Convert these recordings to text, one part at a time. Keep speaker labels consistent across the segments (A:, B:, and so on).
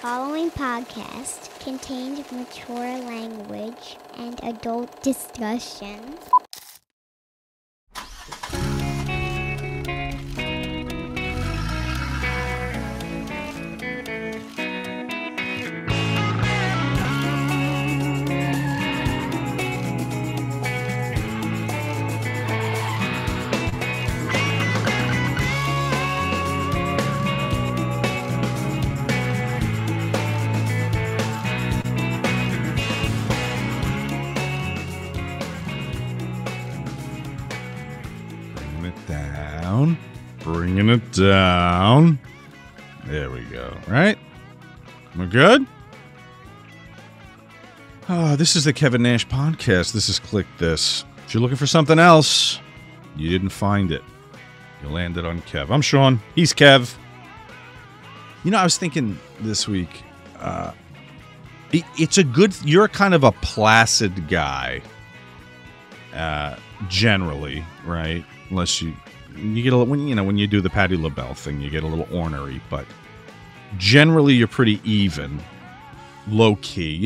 A: following podcast contains mature language and adult discussion.
B: Bringing it down. There we go. Right? We're good? Oh, this is the Kevin Nash podcast. This is Kliq This. If you're looking for something else, you didn't find it. You landed on Kev. I'm Sean. He's Kev. You know, I was thinking this week, it's a good, you're kind of a placid guy, generally, right? Unless you get a little, when you do the Patti LaBelle thing, you get a little ornery, but generally you're pretty even, low key,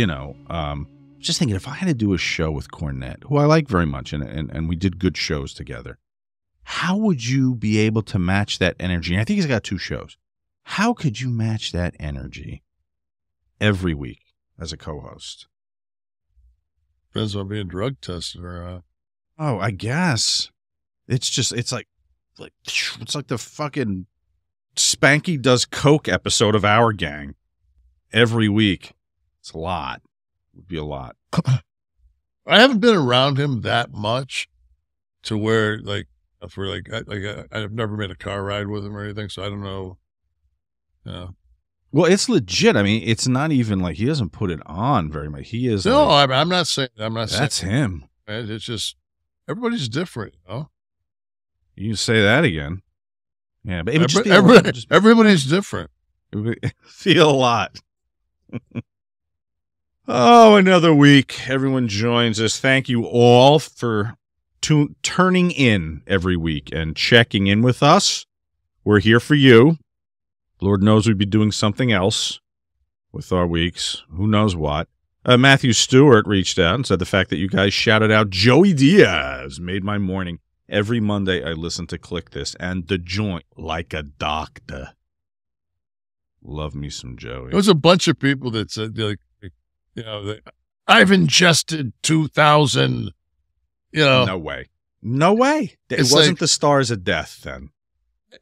B: just thinking if I had to do a show with CONRAD, who I like very much, and we did good shows together, how would you be able to match that energy? I think he's got 2 shows. How could you match that energy every week as a co-host?
C: Depends on being drug tested or not.
B: Oh, I guess. It's like the fucking Spanky Does Coke episode of Our Gang every week. It's a lot. It would be a lot.
C: I haven't been around him that much to where I've never made a car ride with him or anything, so I don't know. Yeah.
B: Well, it's legit. I mean, it's not even like he doesn't put it on very much. He is.
C: No, I'm not saying.
B: That's him.
C: It's just everybody's different,
B: You can say that again. Yeah, but it would
C: everybody's different.
B: It would feel a lot. Oh, another week. Everyone joins us. Thank you all for turning in every week and checking in with us. We're here for you. Lord knows we'd be doing something else with our weeks. Who knows what. Matthew Stewart reached out and said the fact that you guys shouted out Joey Diaz made my morning. Every Monday, I listen to Kliq This and The Joint like a doctor. Love me some Joey.
C: There was a bunch of people that said, I've ingested 2,000,
B: No way. No way. It wasn't the Stars of Death then.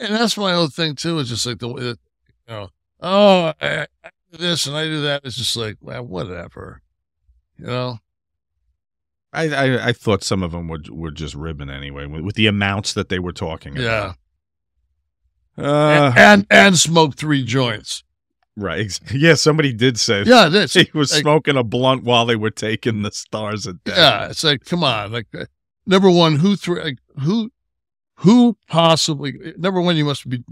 C: And that's my own thing, too. It's just like I do this and I do that. It's just like, well, whatever,
B: I thought some of them were just ribbing anyway with the amounts that they were talking about.
C: Yeah. And smoked 3 joints.
B: Right. Yeah, somebody did say
C: yeah, this
B: he was smoking a blunt while they were taking the Stars of Death.
C: Yeah, it's like, come on. Like, number one, who possibly, number one, you must be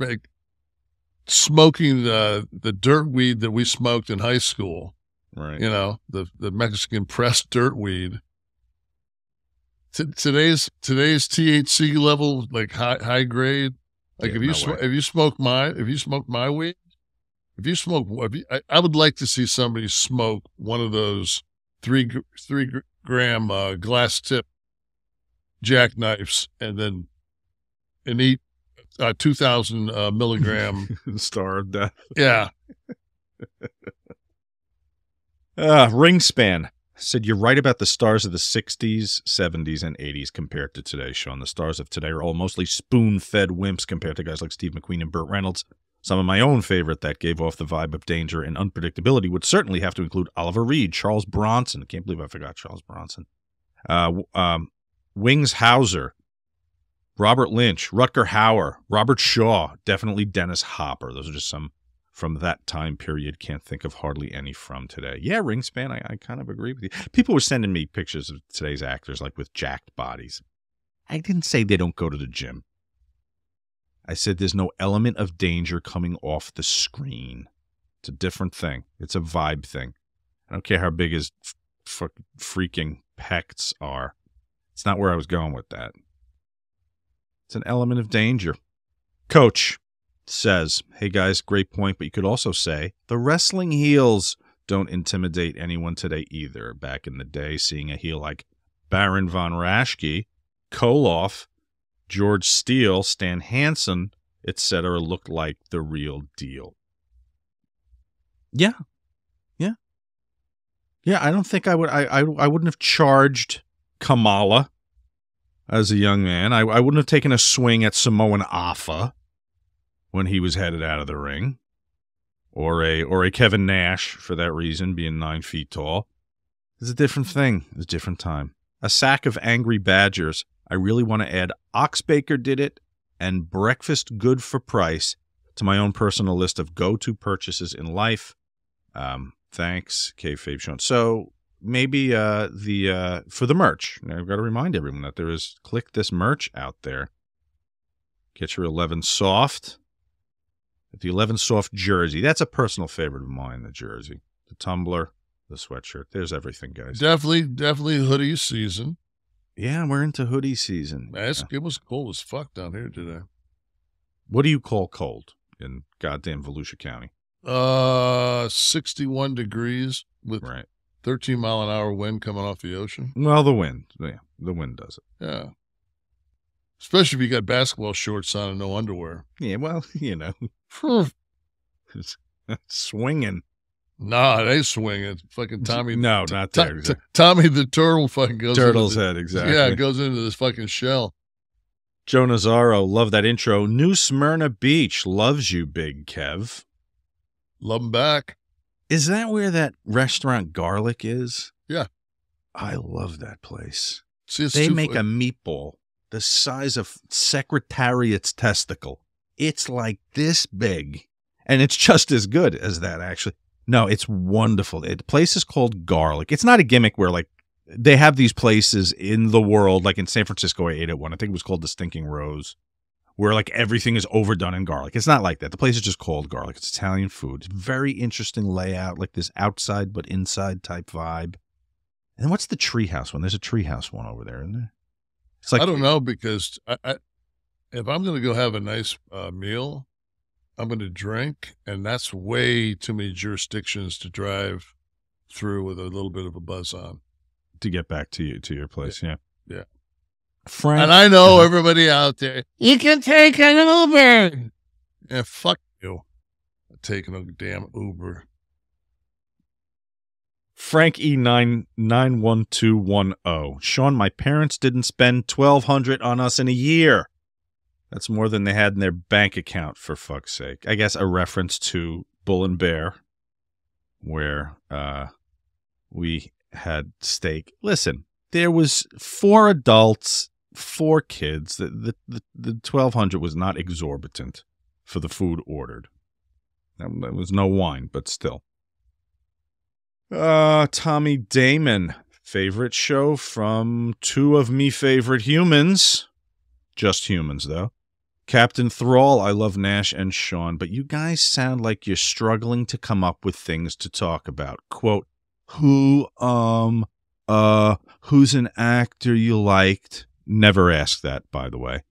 C: smoking the dirt weed that we smoked in high school.
B: Right.
C: The Mexican pressed dirt weed. Today's THC level, like high grade, like if you smoke my weed, I would like to see somebody smoke one of those 3 gram glass tip jackknives and eat 2,000 milligram
B: Star of Death.
C: Yeah.
B: Ringspan said you're right about the stars of the 60s, 70s, and 80s compared to today, Sean. The stars of today are all mostly spoon-fed wimps compared to guys like Steve McQueen and Burt Reynolds. Some of my own favorite that gave off the vibe of danger and unpredictability would certainly have to include Oliver Reed, Charles Bronson. I can't believe I forgot Charles Bronson. Wings Hauser, Robert Lynch, Rutger Hauer, Robert Shaw, definitely Dennis Hopper. Those are just some from that time period. Can't think of hardly any from today. Yeah, Ringspan, I kind of agree with you. People were sending me pictures of today's actors like with jacked bodies. I didn't say they don't go to the gym. I said there's no element of danger coming off the screen. It's a different thing. It's a vibe thing. I don't care how big his freaking pecs are. It's not where I was going with that. It's an element of danger. Coach, says, hey guys, great point, but you could also say the wrestling heels don't intimidate anyone today either. Back in the day, seeing a heel like Baron von Raschke, Koloff, George Steele, Stan Hansen, etc. looked like the real deal. Yeah. I don't think I would. I wouldn't have charged Kamala as a young man. I wouldn't have taken a swing at Samoan Afa when he was headed out of the ring, or a Kevin Nash for that reason, being 9 feet tall. It's a different thing. It's a different time. A sack of angry badgers. I really want to add Oxbaker did it and breakfast good for price to my own personal list of go-to purchases in life. Thanks, Kayfabe Sean. So maybe for the merch, I've got to remind everyone that there is Kliq This merch out there. Get your 11 Soft. The 11 Soft jersey. That's a personal favorite of mine, the jersey. The tumbler, the sweatshirt. There's everything, guys.
C: Definitely hoodie season.
B: Yeah, we're into hoodie season.
C: It was cold as fuck down here today.
B: What do you call cold in goddamn Volusia County?
C: 61 degrees with 13-mile-an-hour wind coming off the ocean.
B: Well, the wind. Yeah, the wind does it.
C: Yeah. Especially if you got basketball shorts on and no underwear.
B: Yeah, well, it's swinging.
C: Nah, it ain't swinging. Fucking Tommy.
B: No, not there.
C: Tommy the turtle fucking goes
B: Turtle's head, exactly.
C: Yeah, it goes into this fucking shell.
B: Joe Nazaro, love that intro. New Smyrna Beach loves you, Big Kev.
C: Love 'em back.
B: Is that where that restaurant Garlic is?
C: Yeah.
B: I love that place.
C: See,
B: they make a meatball the size of Secretariat's testicle. It's like this big, and it's just as good as that, actually. No, it's wonderful. The place is called Garlic. It's not a gimmick where, like, they have these places in the world, like in San Francisco, I ate at one. I think it was called the Stinking Rose, where, like, everything is overdone in garlic. It's not like that. The place is just called Garlic. It's Italian food. It's very interesting layout, like this outside but inside type vibe. And what's the treehouse one? There's a treehouse one over there, isn't there? It's like,
C: I don't know, because if I'm going to go have a nice meal, I'm going to drink, and that's way too many jurisdictions to drive through with a little bit of a buzz on.
B: To get back to your place, yeah.
C: Frank, and I know everybody out there, you can take an Uber. Yeah, fuck you. I'm taking a damn Uber.
B: Frank E91210. Sean, my parents didn't spend $1,200 on us in a year. That's more than they had in their bank account, for fuck's sake. I guess a reference to Bull and Bear, where we had steak. Listen, there was 4 adults, 4 kids. The $1,200 was not exorbitant for the food ordered. There was no wine, but still. Tommy Damon, favorite show from 2 of me favorite humans. Just humans, though. Captain Thrall, I love Nash and Sean, but you guys sound like you're struggling to come up with things to talk about. Quote, who's an actor you liked? Never asked that, by the way.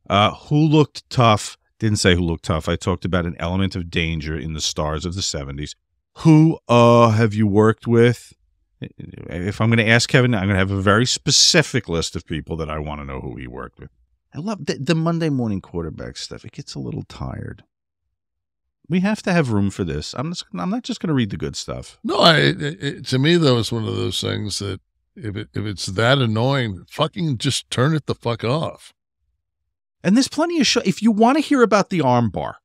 B: Who looked tough? Didn't say who looked tough. I talked about an element of danger in the stars of the 70s. Who have you worked with? If I'm going to ask Kevin, I'm going to have a very specific list of people that I want to know who he worked with. I love the Monday morning quarterback stuff. It gets a little tired. We have to have room for this. I'm not just going to read the good stuff.
C: No, to me, though, it's one of those things that if it's that annoying, fucking just turn it the fuck off.
B: And there's plenty of shows. If you want to hear about the armbar,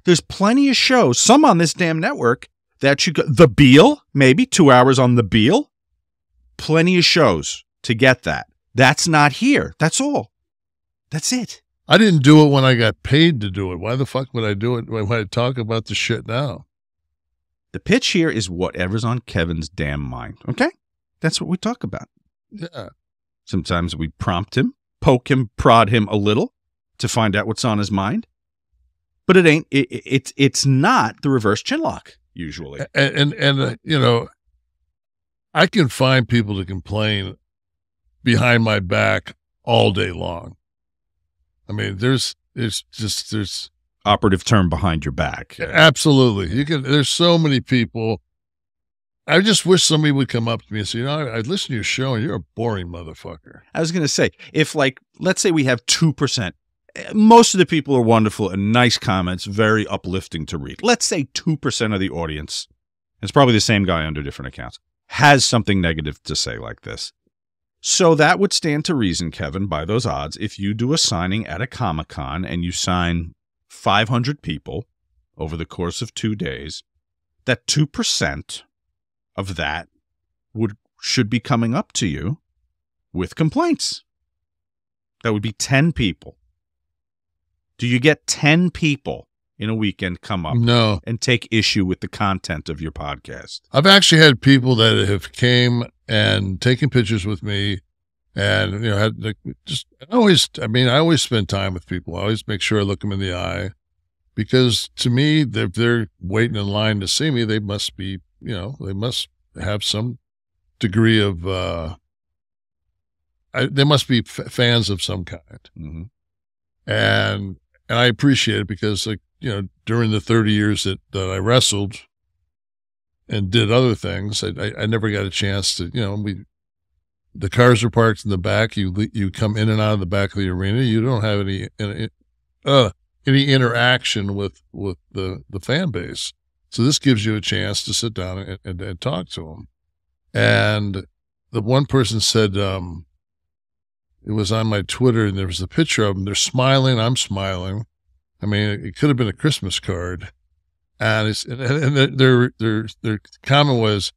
B: there's plenty of shows, some on this damn network, that you go. The Bale, maybe 2 hours on the Bale. Plenty of shows to get that. That's not here. That's all. That's it.
C: I didn't do it when I got paid to do it. Why the fuck would I do it when I talk about the shit now?
B: The pitch here is whatever's on Kevin's damn mind. Okay? That's what we talk about.
C: Yeah.
B: Sometimes we prompt him, poke him, prod him a little to find out what's on his mind. But it ain't. It's not the reverse chinlock usually.
C: And you know, I can find people to complain behind my back all day long. I mean, there's
B: operative term, behind your back.
C: Absolutely. There's so many people. I just wish somebody would come up to me and say, I listen to your show and you're a boring motherfucker.
B: I was going to say, if let's say we have 2%, most of the people are wonderful and nice comments, very uplifting to read. Let's say 2% of the audience, it's probably the same guy under different accounts, has something negative to say like this. So that would stand to reason, Kevin, by those odds, if you do a signing at a Comic-Con and you sign 500 people over the course of 2 days, that 2% of that should be coming up to you with complaints. That would be 10 people. Do you get 10 people in a weekend come up and take issue with the content of your podcast?
C: I've actually had people that have came and taken pictures with me, and I always spend time with people. I always make sure I look them in the eye, because to me, if they're waiting in line to see me, they must be, they must have some degree of, they must be fans of some kind.
B: Mm-hmm.
C: And I appreciate it, because during the 30 years that I wrestled and did other things, I never got a chance to, the cars are parked in the back. You come in and out of the back of the arena. You don't have any interaction with the fan base. So this gives you a chance to sit down and talk to them. And the one person said, it was on my Twitter, and there was a picture of them. They're smiling. I'm smiling. I mean, it could have been a Christmas card. And their comment was,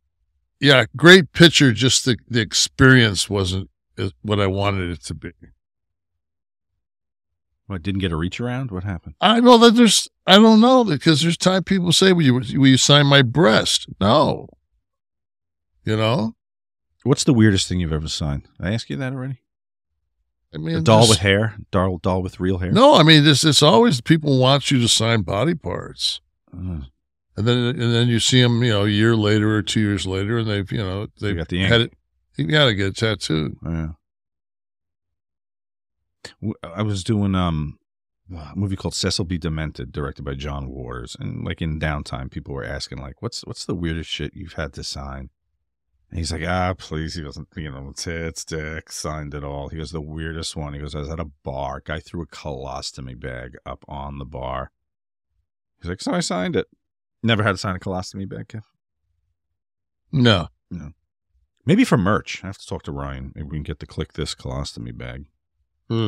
C: yeah, great picture. Just the experience wasn't what I wanted it to be.
B: What, didn't get a reach around? What happened?
C: I know that I don't know, because there's time people say, will you sign my breast? No.
B: What's the weirdest thing you've ever signed? Did I ask you that already?
C: I mean,
B: a doll with hair, doll with real hair.
C: No, I mean, it's always people want you to sign body parts, and then you see them, a year later or 2 years later, and they've
B: got the ink.
C: had it. You got to get it tattooed.
B: Yeah. I was doing a movie called Cecil B. Demented, directed by John Waters, and in downtime, people were asking what's the weirdest shit you've had to sign? And he's like, please. He goes, tits, dick, signed it all. He goes, the weirdest one. He goes, I was at a bar. Guy threw a colostomy bag up on the bar. He's like, so I signed it. Never had to sign a colostomy bag, Kev?
C: No.
B: Maybe for merch. I have to talk to Ryan. Maybe we can get the Kliq This colostomy bag.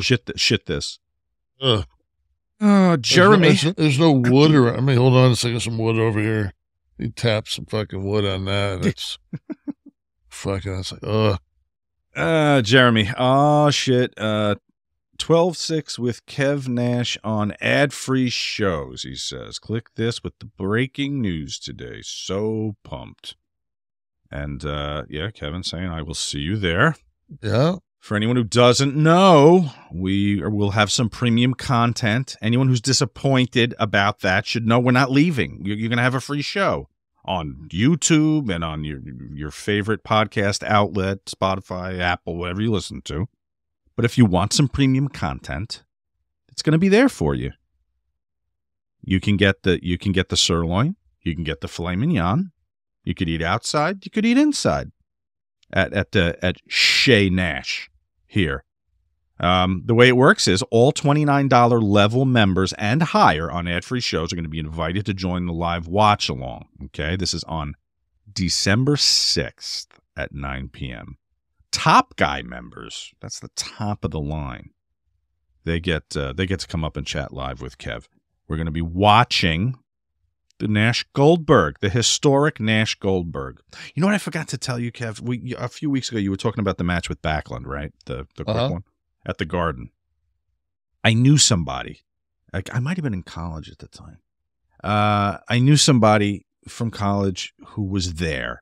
B: Shit this. Jeremy.
C: There's no wood around. I mean, hold on a second. Some wood over here. He tapped some fucking wood on that. That's fucking. I was like,
B: Jeremy. Oh shit. 12-6 with Kev Nash on ad-free shows. He says, "Kliq This with the breaking news today. So pumped." And Kevin saying, "I will see you there."
C: Yeah.
B: For anyone who doesn't know, we'll have some premium content. Anyone who's disappointed about that should know we're not leaving. You're going to have a free show on YouTube and on your favorite podcast outlet, Spotify, Apple, whatever you listen to. But if you want some premium content, it's going to be there for you. You can get the sirloin, you can get the filet mignon. You could eat outside, you could eat inside. At Chez Nash here. The way it works is all $29 level members and higher on ad-free shows are going to be invited to join the live watch-along. Okay, this is on December 6th at 9 p.m. Top Guy members, that's the top of the line. They get to come up and chat live with Kev. We're going to be watching the Nash Goldberg, the historic Nash Goldberg. You know what I forgot to tell you, Kev? A few weeks ago, you were talking about the match with Backlund, right? The quick one at the Garden. I knew somebody. I might have been in college at the time. I knew somebody from college who was there.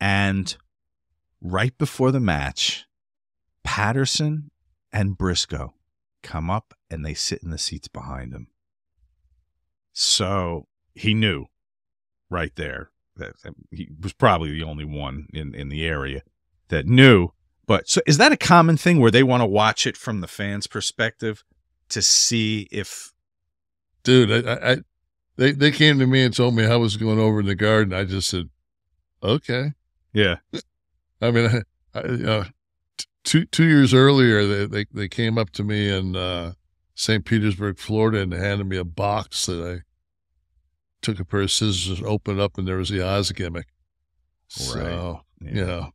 B: And right before the match, Patterson and Briscoe come up and they sit in the seats behind him. So he knew right there that he was probably the only one in the area that knew. But so is that a common thing where they want to watch it from the fans' perspective to see if
C: dude, they came to me and told me I was going over in the garden. I just said, okay.
B: Yeah.
C: I mean, two years earlier, they came up to me in St. Petersburg, Florida, and handed me a box that I took a pair of scissors and opened up, and there was the Oz gimmick. So,
B: Right.
C: you know.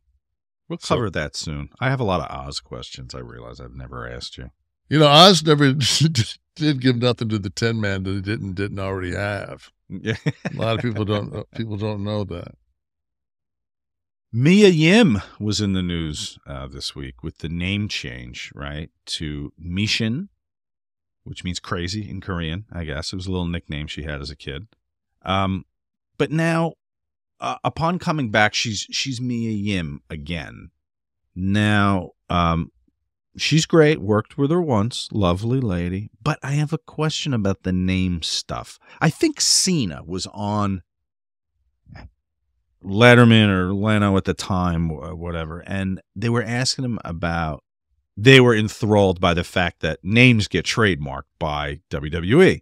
B: We'll cover that soon. I have a lot of Oz questions. I realize I've never asked you.
C: You know, Oz never did give nothing to the Tin Man that he didn't already have.
B: Yeah.
C: A lot of people don't know that.
B: Mia Yim was in the news this week with the name change, right, to Mishin, which means crazy in Korean, I guess. It was a little nickname she had as a kid. But now, upon coming back, she's Mia Yim again. Now, she's great. Worked with her once. Lovely lady. But I have a question about the name stuff. I think Cena was on Letterman or Leno at the time, or whatever, and they were asking him about, they were enthralled by the fact that names get trademarked by WWE.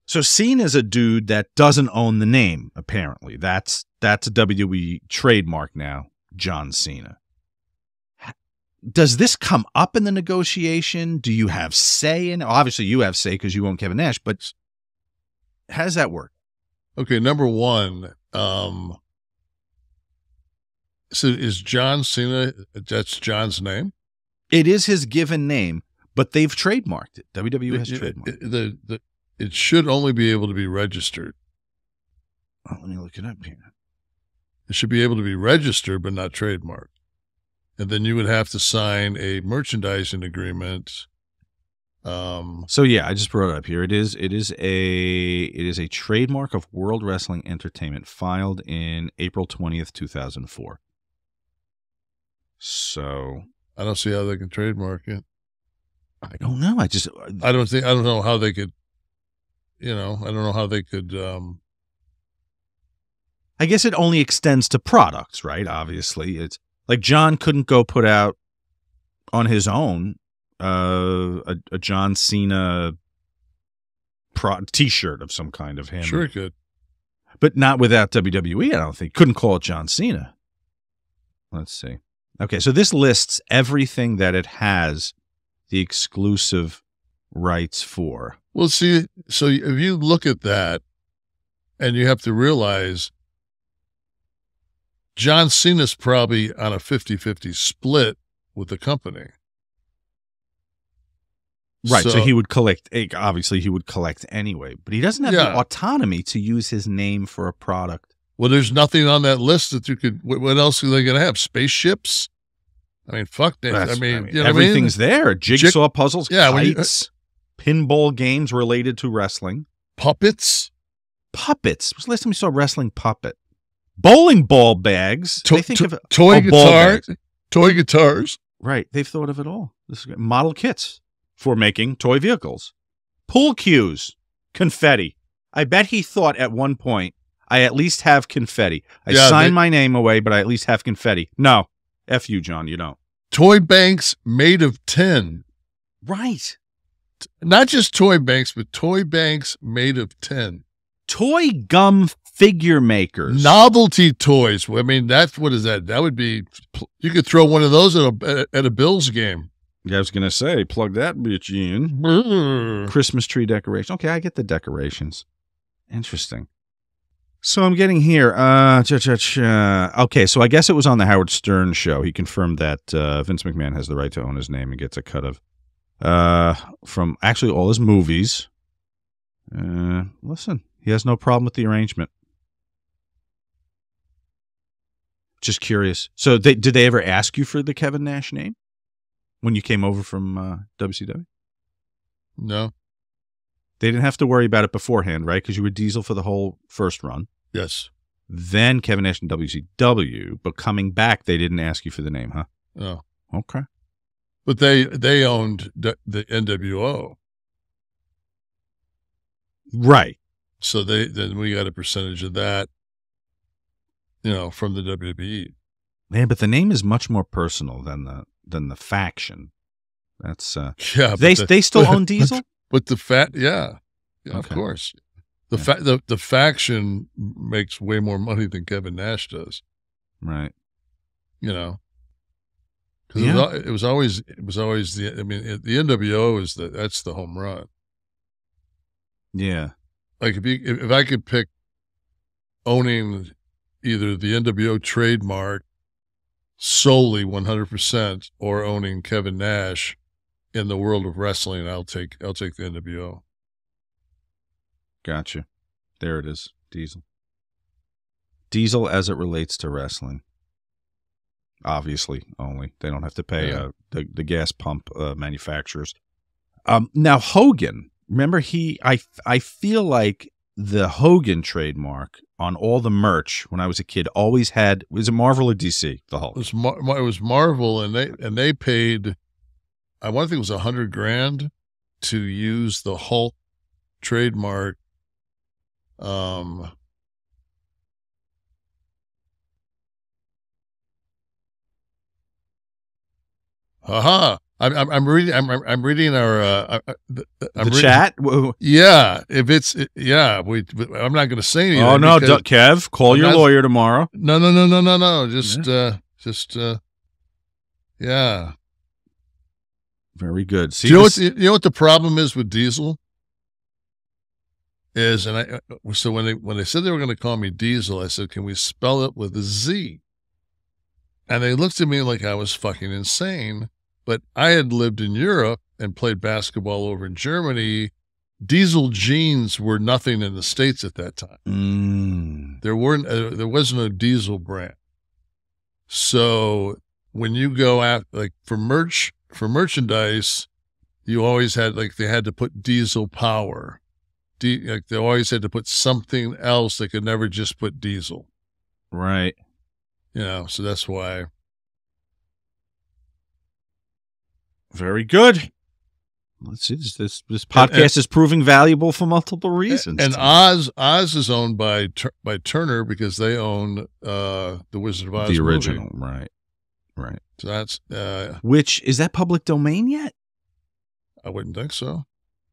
B: So Cena's a dude that doesn't own the name, apparently. That's a WWE trademark now, John Cena. Does this come up in the negotiation? Do you have say in it? Obviously, you have say because you own Kevin Nash, but how does that work?
C: Okay, number one, so is John Cena, that's John's name?
B: It is his given name, but they've trademarked it. WWE has trademarked it.
C: It should only be able to be registered.
B: Oh, let me look it up here.
C: It should be able to be registered, but not trademarked. And then you would have to sign a merchandising agreement.
B: So yeah, I just brought it up here. It is a trademark of World Wrestling Entertainment filed in April 20th, 2004. So
C: I don't see how they can trademark it.
B: I don't know. I
C: don't know how they could, I don't know how they could.
B: I guess it only extends to products, right? Obviously, it's like John couldn't go put out on his own a John Cena T-shirt of some kind of him.
C: Sure, he could,
B: but not without WWE. I don't think. Couldn't call it John Cena. Let's see. Okay, so this lists everything that it has the exclusive rights for.
C: Well, see, so if you look at that, and you have to realize John Cena's probably on a 50-50 split with the company.
B: Right, so he would collect, obviously he would collect anyway, but he doesn't have the autonomy to use his name for a product. Well,
C: there's nothing on that list that you could, what else are they going to have? Spaceships? I mean, fuck that. I mean, you know
B: everything's there. Jigsaw puzzles,
C: yeah,
B: kites, pinball games related to wrestling.
C: Puppets?
B: Puppets. When's the last time you saw a wrestling puppet? Bowling ball bags.
C: Toy guitars. Toy guitars.
B: Right. They've thought of it all. This is good. Model kits for making toy vehicles. Pool cues. Confetti. I bet he thought at one point, I at least have confetti. I sign my name away, but I at least have confetti. No. F you, John. You don't.
C: Toy banks made of tin.
B: Right.
C: Not just toy banks, but toy banks made of tin.
B: Toy gum figure makers.
C: Novelty toys. I mean, what is that? That would be, you could throw one of those at a Bills game.
B: Yeah, I was going to say, plug that bitch in. Christmas tree decoration. Okay, I get the decorations. Interesting. So I'm getting here. Okay, so I guess it was on the Howard Stern show. He confirmed that Vince McMahon has the right to own his name and gets a cut of from actually all his movies. Listen, he has no problem with the arrangement. Just curious. So did they ever ask you for the Kevin Nash name when you came over from WCW?
C: No.
B: They didn't have to worry about it beforehand, right? Because you were Diesel for the whole first run.
C: Yes.
B: Then Kevin Nash and WCW, but coming back, they didn't ask you for the name, huh?
C: No.
B: Okay.
C: But they owned the NWO.
B: Right.
C: So then we got a percentage of that, from the WWE.
B: Yeah, but the name is much more personal than the faction. That's
C: yeah.
B: They still own Diesel?
C: But the Yeah,
B: Okay.
C: of course. The faction makes way more money than Kevin Nash does.
B: Right.
C: You know, because
B: Yeah.
C: it was always the. I mean, the NWO is that's the home run.
B: Yeah.
C: Like if I could pick owning either the NWO trademark solely 100% or owning Kevin Nash in the world of wrestling, I'll take the NWO.
B: Gotcha. There it is. Diesel. Diesel as it relates to wrestling. Obviously, only. They don't have to pay the gas pump manufacturers. Now, Hogan, remember I feel like the Hogan trademark on all the merch when I was a kid always had, was it Marvel or DC, the Hulk?
C: It was Marvel, and they paid, I want to think it was $100,000 to use the Hulk trademark. I'm reading our
B: the chat.
C: Yeah, if it's I'm not going to say anything.
B: Oh no, Kev, call your lawyer tomorrow.
C: No. Just yeah.
B: Very good. See,
C: you know what the problem is with Diesel is, and so when they said they were going to call me Diesel, I said, can we spell it with a Z? And they looked at me like I was fucking insane. But I had lived in Europe and played basketball over in Germany. Diesel jeans were nothing in the States at that time. There wasn't a Diesel brand. So when you go out, like for merchandise, you always had, like, they had to put Diesel Power. Like they always had to put something else. They could never just put Diesel.
B: Right.
C: You know, so that's why.
B: Very good. Let's see. This podcast is proving valuable for multiple reasons.
C: And Oz is owned by Turner because they own the Wizard of Oz,
B: the original,
C: movie.
B: Right.
C: So that's
B: which is that public domain yet?
C: I wouldn't think so.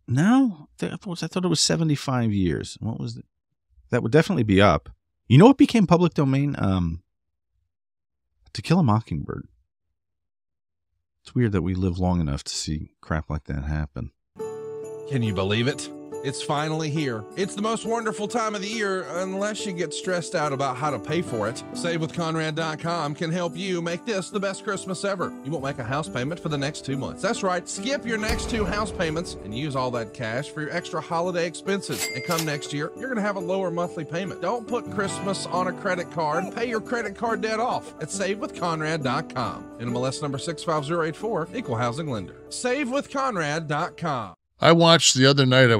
B: No, I thought it was 75 years. What was it? That would definitely be up. You know what became public domain? To Kill a Mockingbird. It's weird that we live long enough to see crap like that happen.
D: Can you believe it? It's finally here. It's the most wonderful time of the year, unless you get stressed out about how to pay for it. SaveWithConRad.com can help you make this the best Christmas ever. You won't make a house payment for the next 2 months. That's right. Skip your next 2 house payments and use all that cash for your extra holiday expenses. And come next year, you're going to have a lower monthly payment. Don't put Christmas on a credit card. Pay your credit card debt off at SaveWithConRad.com. NMLS number 65084, Equal Housing Lender. SaveWithConRad.com.
C: I watched the other night. I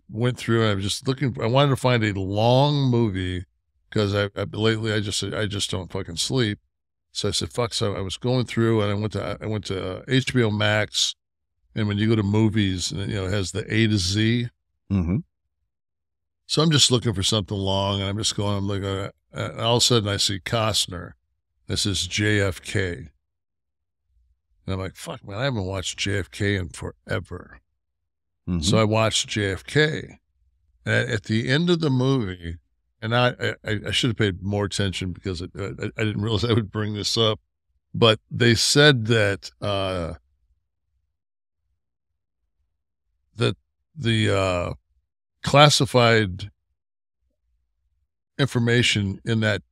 C: went through and I was just looking. I wanted to find a long movie because lately I just don't fucking sleep. So I said fuck. So I was going through and I went to HBO Max, and when you go to movies, you know, it has the A to Z.
B: Mm-hmm.
C: So I'm just looking for something long, and I'm just going. I'm looking, and all of a sudden I see Costner. This is JFK, and I'm like, fuck, man, I haven't watched JFK in forever.
B: Mm-hmm.
C: So I watched JFK, and at the end of the movie, and I should have paid more attention because I didn't realize I would bring this up, but they said that that the classified information in that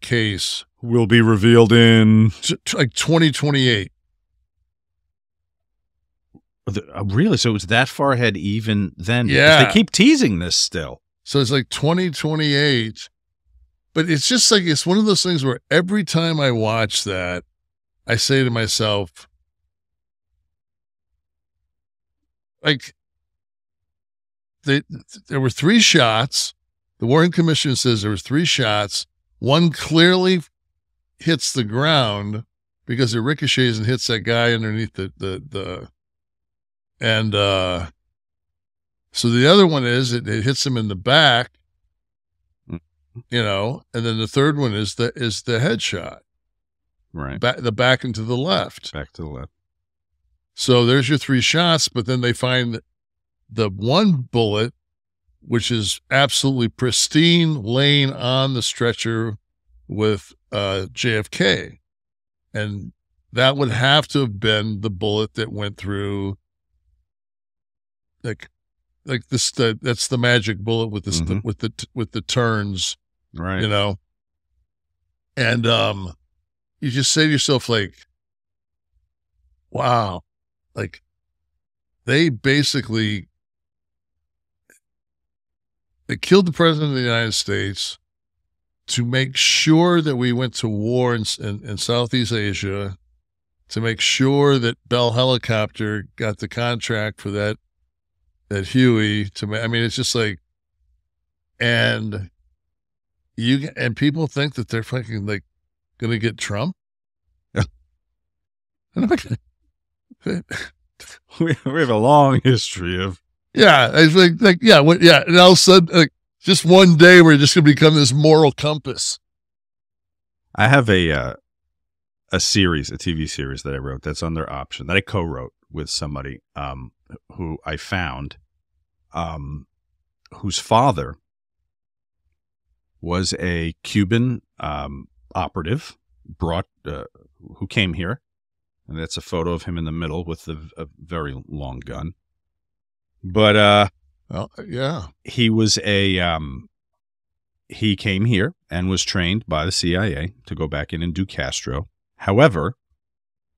C: case
B: will be revealed in
C: like 2028.
B: Really? So it was that far ahead even then?
C: Yeah.
B: They keep teasing this still.
C: So it's like 2028. But it's just like, it's one of those things where every time I watch that, I say to myself, like, there were 3 shots. The Warren Commission says there was 3 shots. One clearly hits the ground because it ricochets and hits that guy underneath and so the other one is it hits him in the back, you know, and then the third one is the headshot,
B: right?
C: The back and to the left.
B: Back to the left.
C: So there's your 3 shots, but then they find the one bullet which is absolutely pristine, laying on the stretcher with JFK. And that would have to have been the bullet that went through, like this. That's the magic bullet with this with the turns,
B: Right.
C: you know. And you just say to yourself, like, wow, like they basically killed the president of the United States to make sure that we went to war in Southeast Asia, to make sure that Bell Helicopter got the contract for that Huey. I mean, it's just like, and people think that they're fucking like going to get Trump.
B: We have a long history of.
C: Yeah, it's like yeah, and all of a sudden, like, just one day we're just going to become this moral compass.
B: I have a series, a TV series that I wrote that's under option that I co-wrote with somebody who I found, whose father was a Cuban operative who came here, and that's a photo of him in the middle with a very long gun. But
C: well, yeah,
B: he was he came here and was trained by the CIA to go back in and do Castro. However,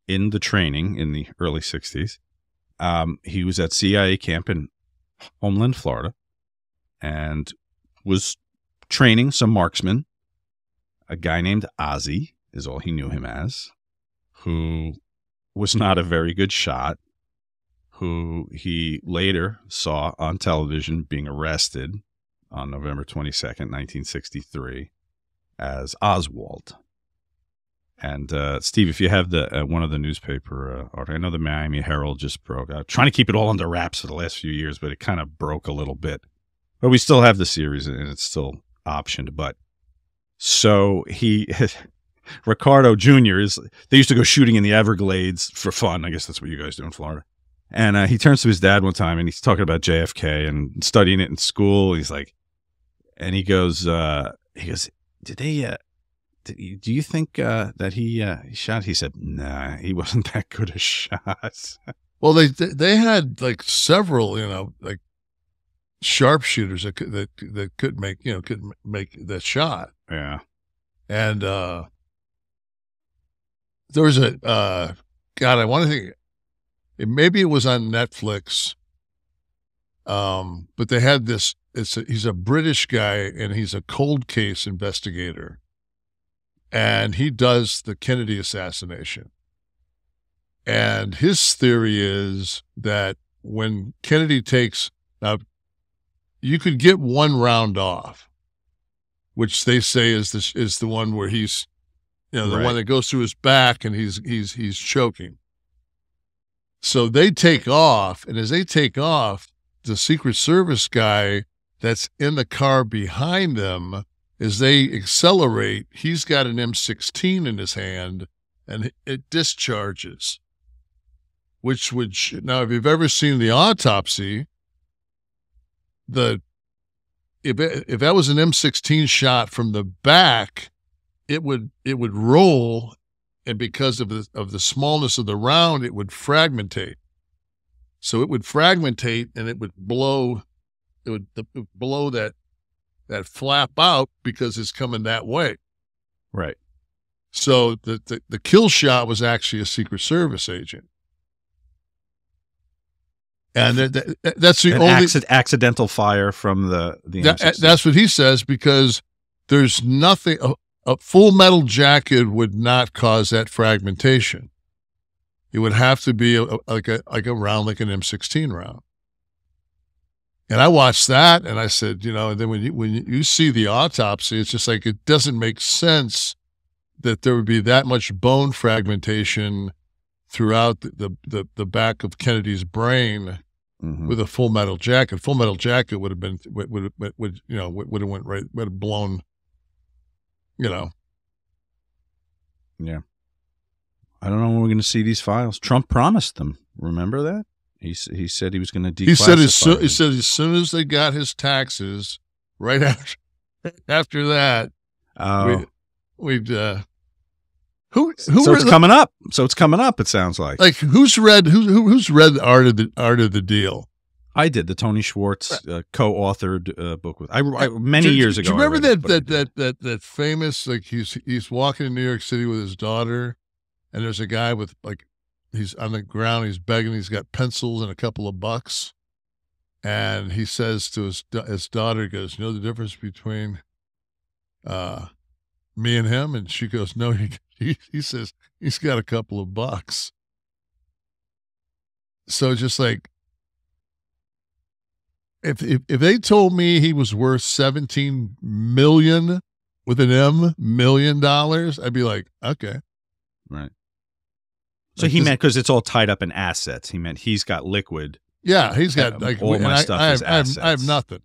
B: in the training in the early 60s, he was at CIA camp in Homeland, Florida, and was training some marksmen. A guy named Ozzy is all he knew him as, who was not a very good shot, who he later saw on television being arrested on November 22nd, 1963, as Oswald. And Steve, if you have the one of the newspaper, I know the Miami Herald just broke. Trying to keep it all under wraps for the last few years, but it kind of broke a little bit. But we still have the series, and it's still optioned. But so Ricardo Jr. They used to go shooting in the Everglades for fun. I guess that's what you guys do in Florida. And he turns to his dad one time, and he's talking about JFK and studying it in school. He's like, and he goes, did they? Do you think that he shot? He said, nah, he wasn't that good a shot.
C: Well, they had like several, like sharpshooters that could make that shot.
B: Yeah.
C: And there was a God, I want to think maybe it was on Netflix. But they had this. He's a British guy, and he's a cold case investigator. And he does the Kennedy assassination. And his theory is that when Kennedy now, you could get one round off, which they say is the one where he's, the
B: Right.
C: one that goes through his back and he's choking. So they take off, and as they take off, the Secret Service guy that's in the car behind them, as they accelerate, he's got an M16 in his hand, and it discharges. Which would now, if you've ever seen the autopsy, if that was an M16 shot from the back, it would roll, and because of the smallness of the round, it would fragmentate. So it would fragmentate, and it would blow. It would blow that flap out because it's coming that way.
B: Right.
C: So the kill shot was actually a Secret Service agent. And that's the only
B: accidental fire from the M16.
C: That's what he says, because there's nothing, a Full Metal Jacket would not cause that fragmentation. It would have to be like a round, like an M16 round. And I watched that, and I said, and then when you see the autopsy, it's just like, it doesn't make sense that there would be that much bone fragmentation throughout the back of Kennedy's brain with a Full Metal Jacket. Full Metal Jacket would have been would have went right, would have blown,
B: Yeah. I don't know when we're going to see these files. Trump promised them. Remember that? He said he was going to declassify.
C: He said as soon as they got his taxes, right after that, we'd so
B: it's coming up. So it's coming up. It sounds like
C: who's read Art of the Deal?
B: I did the Tony Schwartz co-authored book with many years ago.
C: Do you remember that famous he's walking in New York City with his daughter, and there's a guy with he's on the ground, he's begging, he's got pencils and a couple of bucks, and he says to his daughter, he goes, "You know the difference between me and him?" And she goes, "No." He says he's got a couple of bucks. So just like, if they told me he was worth 17 million with an M $million, I'd be like, okay,
B: right. So he meant because it's all tied up in assets. He meant he's got liquid.
C: Yeah, he's got
B: all my stuff is assets.
C: I have nothing,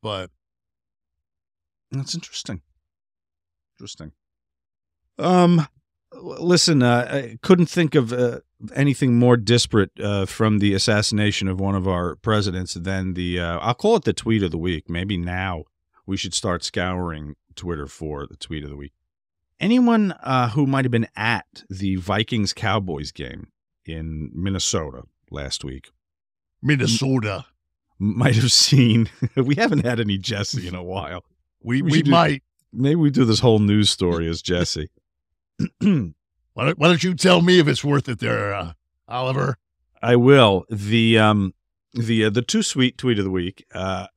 C: But
B: that's interesting. Listen, I couldn't think of anything more disparate from the assassination of one of our presidents than the, I'll call it the tweet of the week. Maybe now we should start scouring Twitter for the tweet of the week. Anyone who might have been at the Vikings-Cowboys game in Minnesota last week.
C: Minnesota.
B: Might have seen, we haven't had any Jesse in a while.
C: We might.
B: Maybe we do this whole news story as Jesse.
C: Why don't you tell me if it's worth it there, Oliver?
B: I will. The too sweet tweet of the week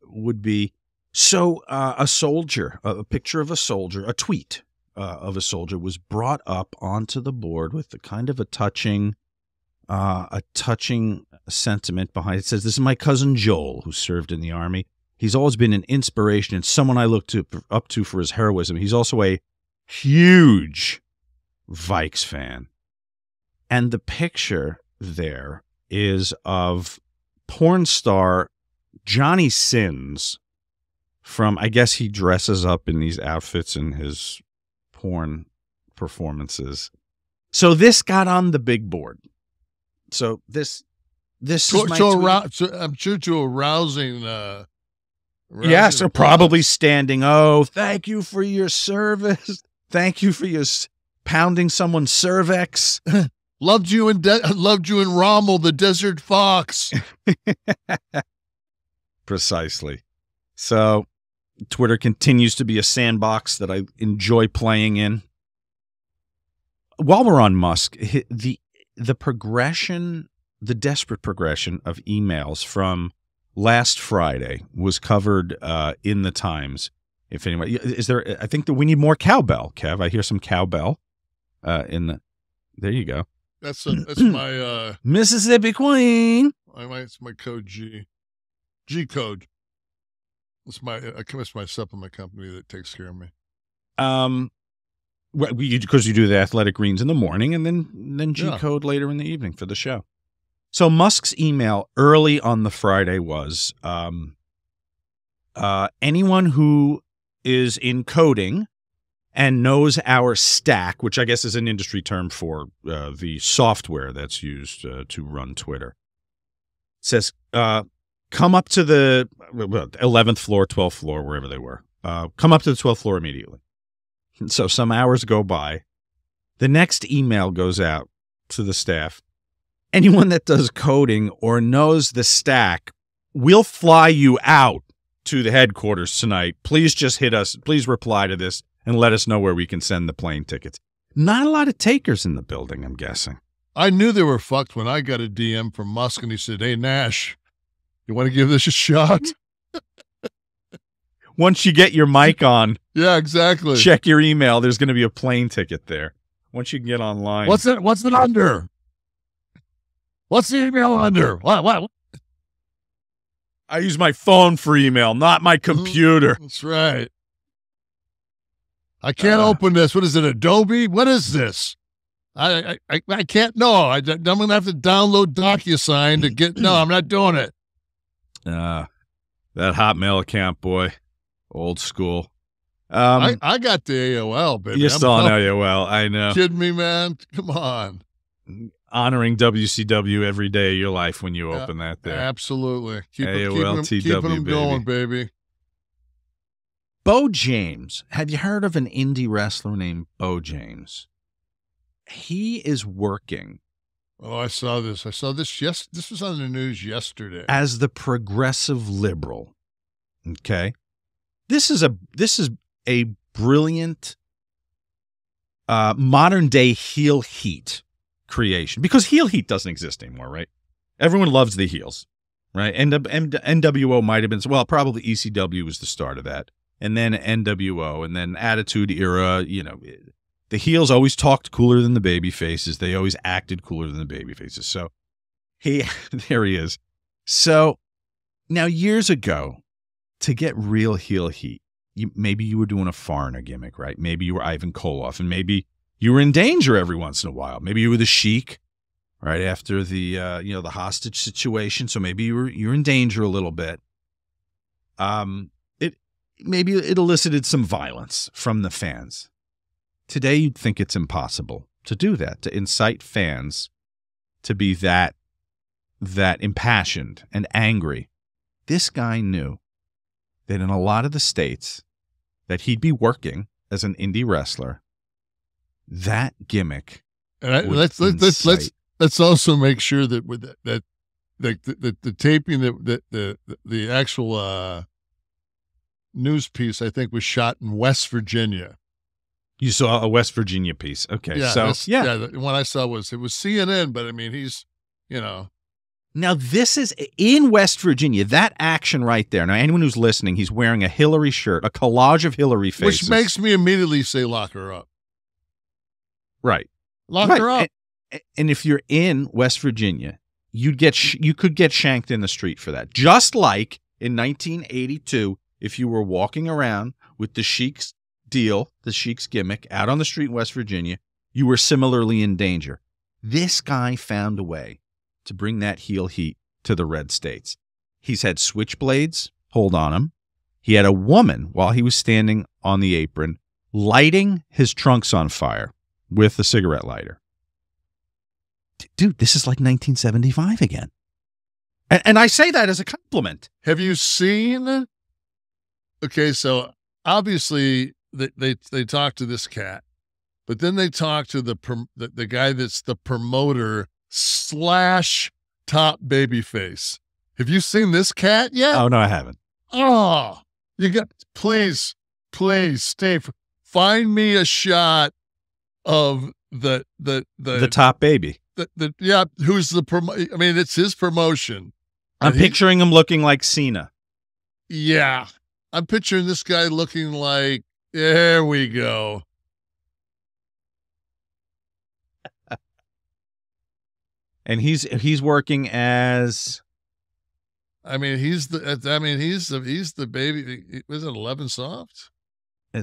B: would be, a soldier, a picture of a soldier, a tweet of a soldier was brought up onto the board with the kind of a touching sentiment behind it. It says, "This is my cousin Joel, who served in the Army. He's always been an inspiration and someone I look up to for his heroism. He's also a huge Vikes fan." And the picture there is of porn star Johnny Sins from, I guess he dresses up in these outfits in his porn performances. So this got on the big board. So this is my tweet.
C: I'm sure to a rousing
B: yes, so probably standing. "Oh, thank you for your service. Thank you for your pounding someone's cervix.
C: Loved you in Rommel, the Desert Fox."
B: Precisely. So Twitter continues to be a sandbox that I enjoy playing in. While we're on Musk, the progression, the desperate progression of emails from last Friday was covered in the Times. If anybody is there, I think that we need more cowbell, Kev. I hear some cowbell there you go.
C: That's my
B: Mississippi Queen.
C: It's my code G code. It's my supplement company that takes care of me.
B: Because you do the Athletic Greens in the morning and then G code later in the evening for the show. So Musk's email early on the Friday was, anyone who is in coding and knows our stack, which I guess is an industry term for the software that's used to run Twitter, says, come up to the 11th floor, 12th floor, wherever they were. Come up to the 12th floor immediately. So some hours go by. The next email goes out to the staff. Anyone that does coding or knows the stack, we'll fly you out to the headquarters tonight. Please just hit us. Please reply to this and let us know where we can send the plane tickets. Not a lot of takers in the building, I'm guessing.
C: I knew they were fucked when I got a DM from Musk and he said, "Hey, Nash, you want to give this a shot?"
B: Once you get your mic on,
C: yeah, exactly.
B: Check your email. There's going to be a plane ticket there. Once you can get online.
C: What's it under? What's the email under? What?
B: I use my phone for email, not my computer.
C: That's right. I can't open this. What is it, Adobe? What is this? I can't. No, I'm going to have to download DocuSign to get. No, I'm not doing it.
B: That Hotmail account, boy. Old school.
C: I got the AOL, baby.
B: You're still on AOL. I know.
C: Kidding me, man? Come on.
B: honoring WCW every day of your life when you open that there.
C: Absolutely. Keeping
B: AOLTW,
C: them going, baby.
B: Bo James. Have you heard of an indie wrestler named Bo James? He is working.
C: Oh, I saw this. Yes, this was on the news yesterday.
B: As the progressive liberal. Okay. This is a brilliant modern day heel heat creation, because heel heat doesn't exist anymore, right? Everyone loves the heels, right? NWO might have been, well, probably ECW was the start of that. And then NWO, and then Attitude Era, you know, the heels always talked cooler than the baby faces. They always acted cooler than the baby faces. So there he is. So now years ago, to get real heel heat, maybe you were doing a foreigner gimmick, right? Maybe you were Ivan Koloff, and maybe you were in danger every once in a while. Maybe you were the Sheik, right after the the hostage situation. So maybe you're in danger a little bit. Maybe it elicited some violence from the fans. Today, you'd think it's impossible to do that, to incite fans to be that impassioned and angry. This guy knew that in a lot of the states that he'd be working as an indie wrestler, that gimmick.
C: And let's also make sure that with that the taping that the actual news piece, I think, was shot in West Virginia.
B: You saw a West Virginia piece. Okay.
C: Yeah,
B: so
C: the one I saw was CNN, but I mean, he's, you know.
B: Now, this is in West Virginia, that action right there. Now, anyone who's listening, he's wearing a Hillary shirt, a collage of Hillary faces.
C: Which makes me immediately say, lock her up.
B: Right.
C: Lock her up.
B: And if you're in West Virginia, you could get shanked in the street for that. Just like in 1982, if you were walking around with the Sheik's deal, the Sheik's gimmick, out on the street in West Virginia, you were similarly in danger. This guy found a way to bring that heel heat to the red states. He's had switchblades hold on him. He had a woman, while he was standing on the apron, lighting his trunks on fire with a cigarette lighter. Dude, this is like 1975 again. And I say that as a compliment.
C: Have you seen? Okay, so obviously they talk to this cat, but then they talk to the guy that's the promoter / top babyface. Have you seen this cat yet?
B: Oh, no, I haven't.
C: Oh, please stay. Find me a shot of the
B: top baby.
C: Who's the I mean, it's his promotion.
B: I'm picturing him looking like Cena.
C: Yeah. I'm picturing this guy looking like, there we go.
B: And he's working as,
C: I mean, he's the baby. Was it 11 Soft?
B: He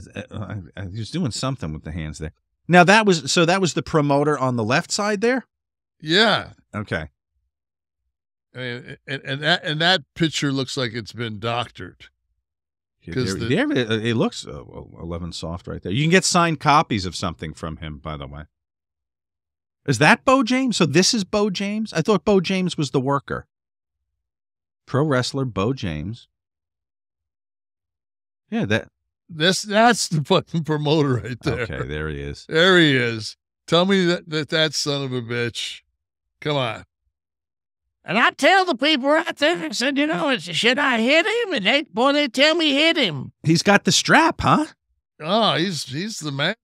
B: was doing something with the hands there. Now that was the promoter on the left side there?
C: Yeah.
B: Okay.
C: I mean, and that picture looks like it's been doctored.
B: Because it looks 11 Soft right there. You can get signed copies of something from him, by the way. Is that Bo James? So this is Bo James? I thought Bo James was the worker. Pro wrestler Bo James. Yeah,
C: that's the fucking promoter right there.
B: Okay, there he is.
C: There he is. Tell me that son of a bitch. Come on.
E: And I tell the people right there, I said, should I hit him? And they tell me hit him.
B: He's got the strap, huh?
C: Oh, he's the man.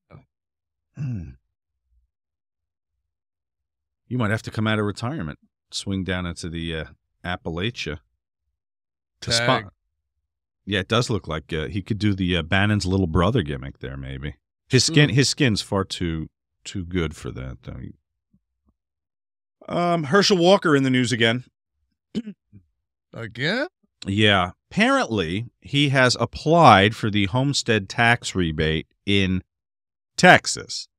B: You might have to come out of retirement, swing down into the Appalachia.
C: Tag.
B: Yeah, it does look like he could do the Bannon's little brother gimmick there, maybe. His skin's far too good for that, though. Herschel Walker in the news again.
C: Again?
B: Yeah. Apparently, he has applied for the homestead tax rebate in Texas,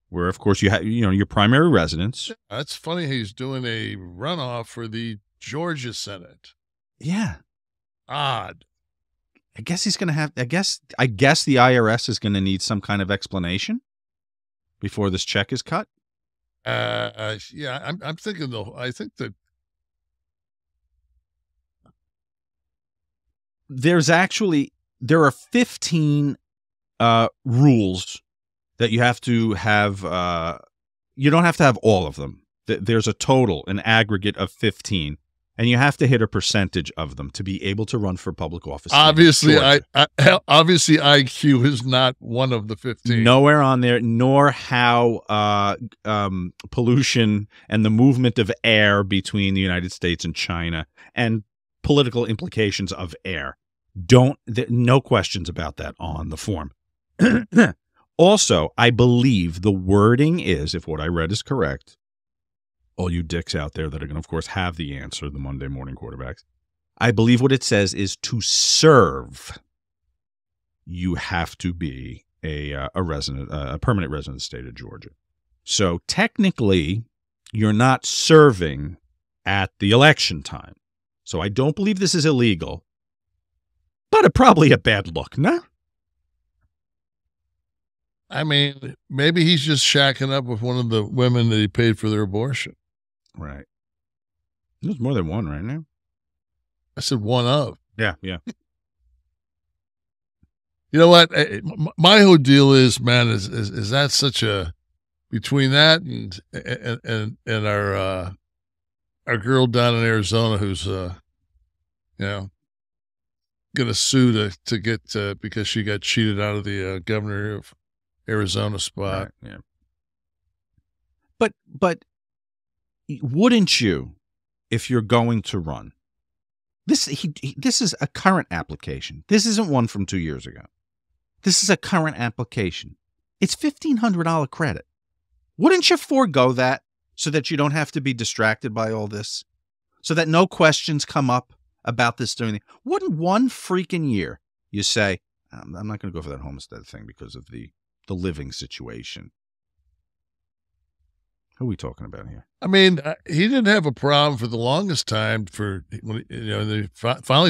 B: where, of course, you have your primary residence.
C: That's funny. He's doing a runoff for the Georgia Senate.
B: Yeah.
C: Odd.
B: I guess he's going to have. I guess the IRS is going to need some kind of explanation before this check is cut.
C: Yeah, I'm thinking though. I think that
B: there are 15 rules that you have to have. You don't have to have all of them. There's a total, an aggregate of 15, and you have to hit a percentage of them to be able to run for public office.
C: Obviously, obviously IQ is not one of the 15.
B: Nowhere on there, nor how pollution and the movement of air between the United States and China and political implications of air. No questions about that on the form. Also, I believe the wording is, if what I read is correct, all you dicks out there that are going to, of course, have the answer, the Monday morning quarterbacks, I believe what it says is to serve, you have to be a permanent resident of the state of Georgia. So technically, you're not serving at the election time. So I don't believe this is illegal, but probably a bad look, no?
C: I mean, maybe he's just shacking up with one of the women that he paid for their abortion.
B: Right. There's more than one right now.
C: I said one of.
B: Yeah.
C: You know what? My whole deal is, man, is that such a, between that and our girl down in Arizona who's going to sue to get because she got cheated out of the governor of Arizona spot.
B: Right, yeah. But wouldn't you, if you're going to run? This is a current application. This isn't one from 2 years ago. This is a current application. It's $1,500 credit. Wouldn't you forego that so that you don't have to be distracted by all this? So that no questions come up about this during the... Wouldn't one freaking year you say, I'm not going to go for that homestead thing because of the living situation? Who are we talking about here?
C: I mean, he didn't have a problem for the longest time finally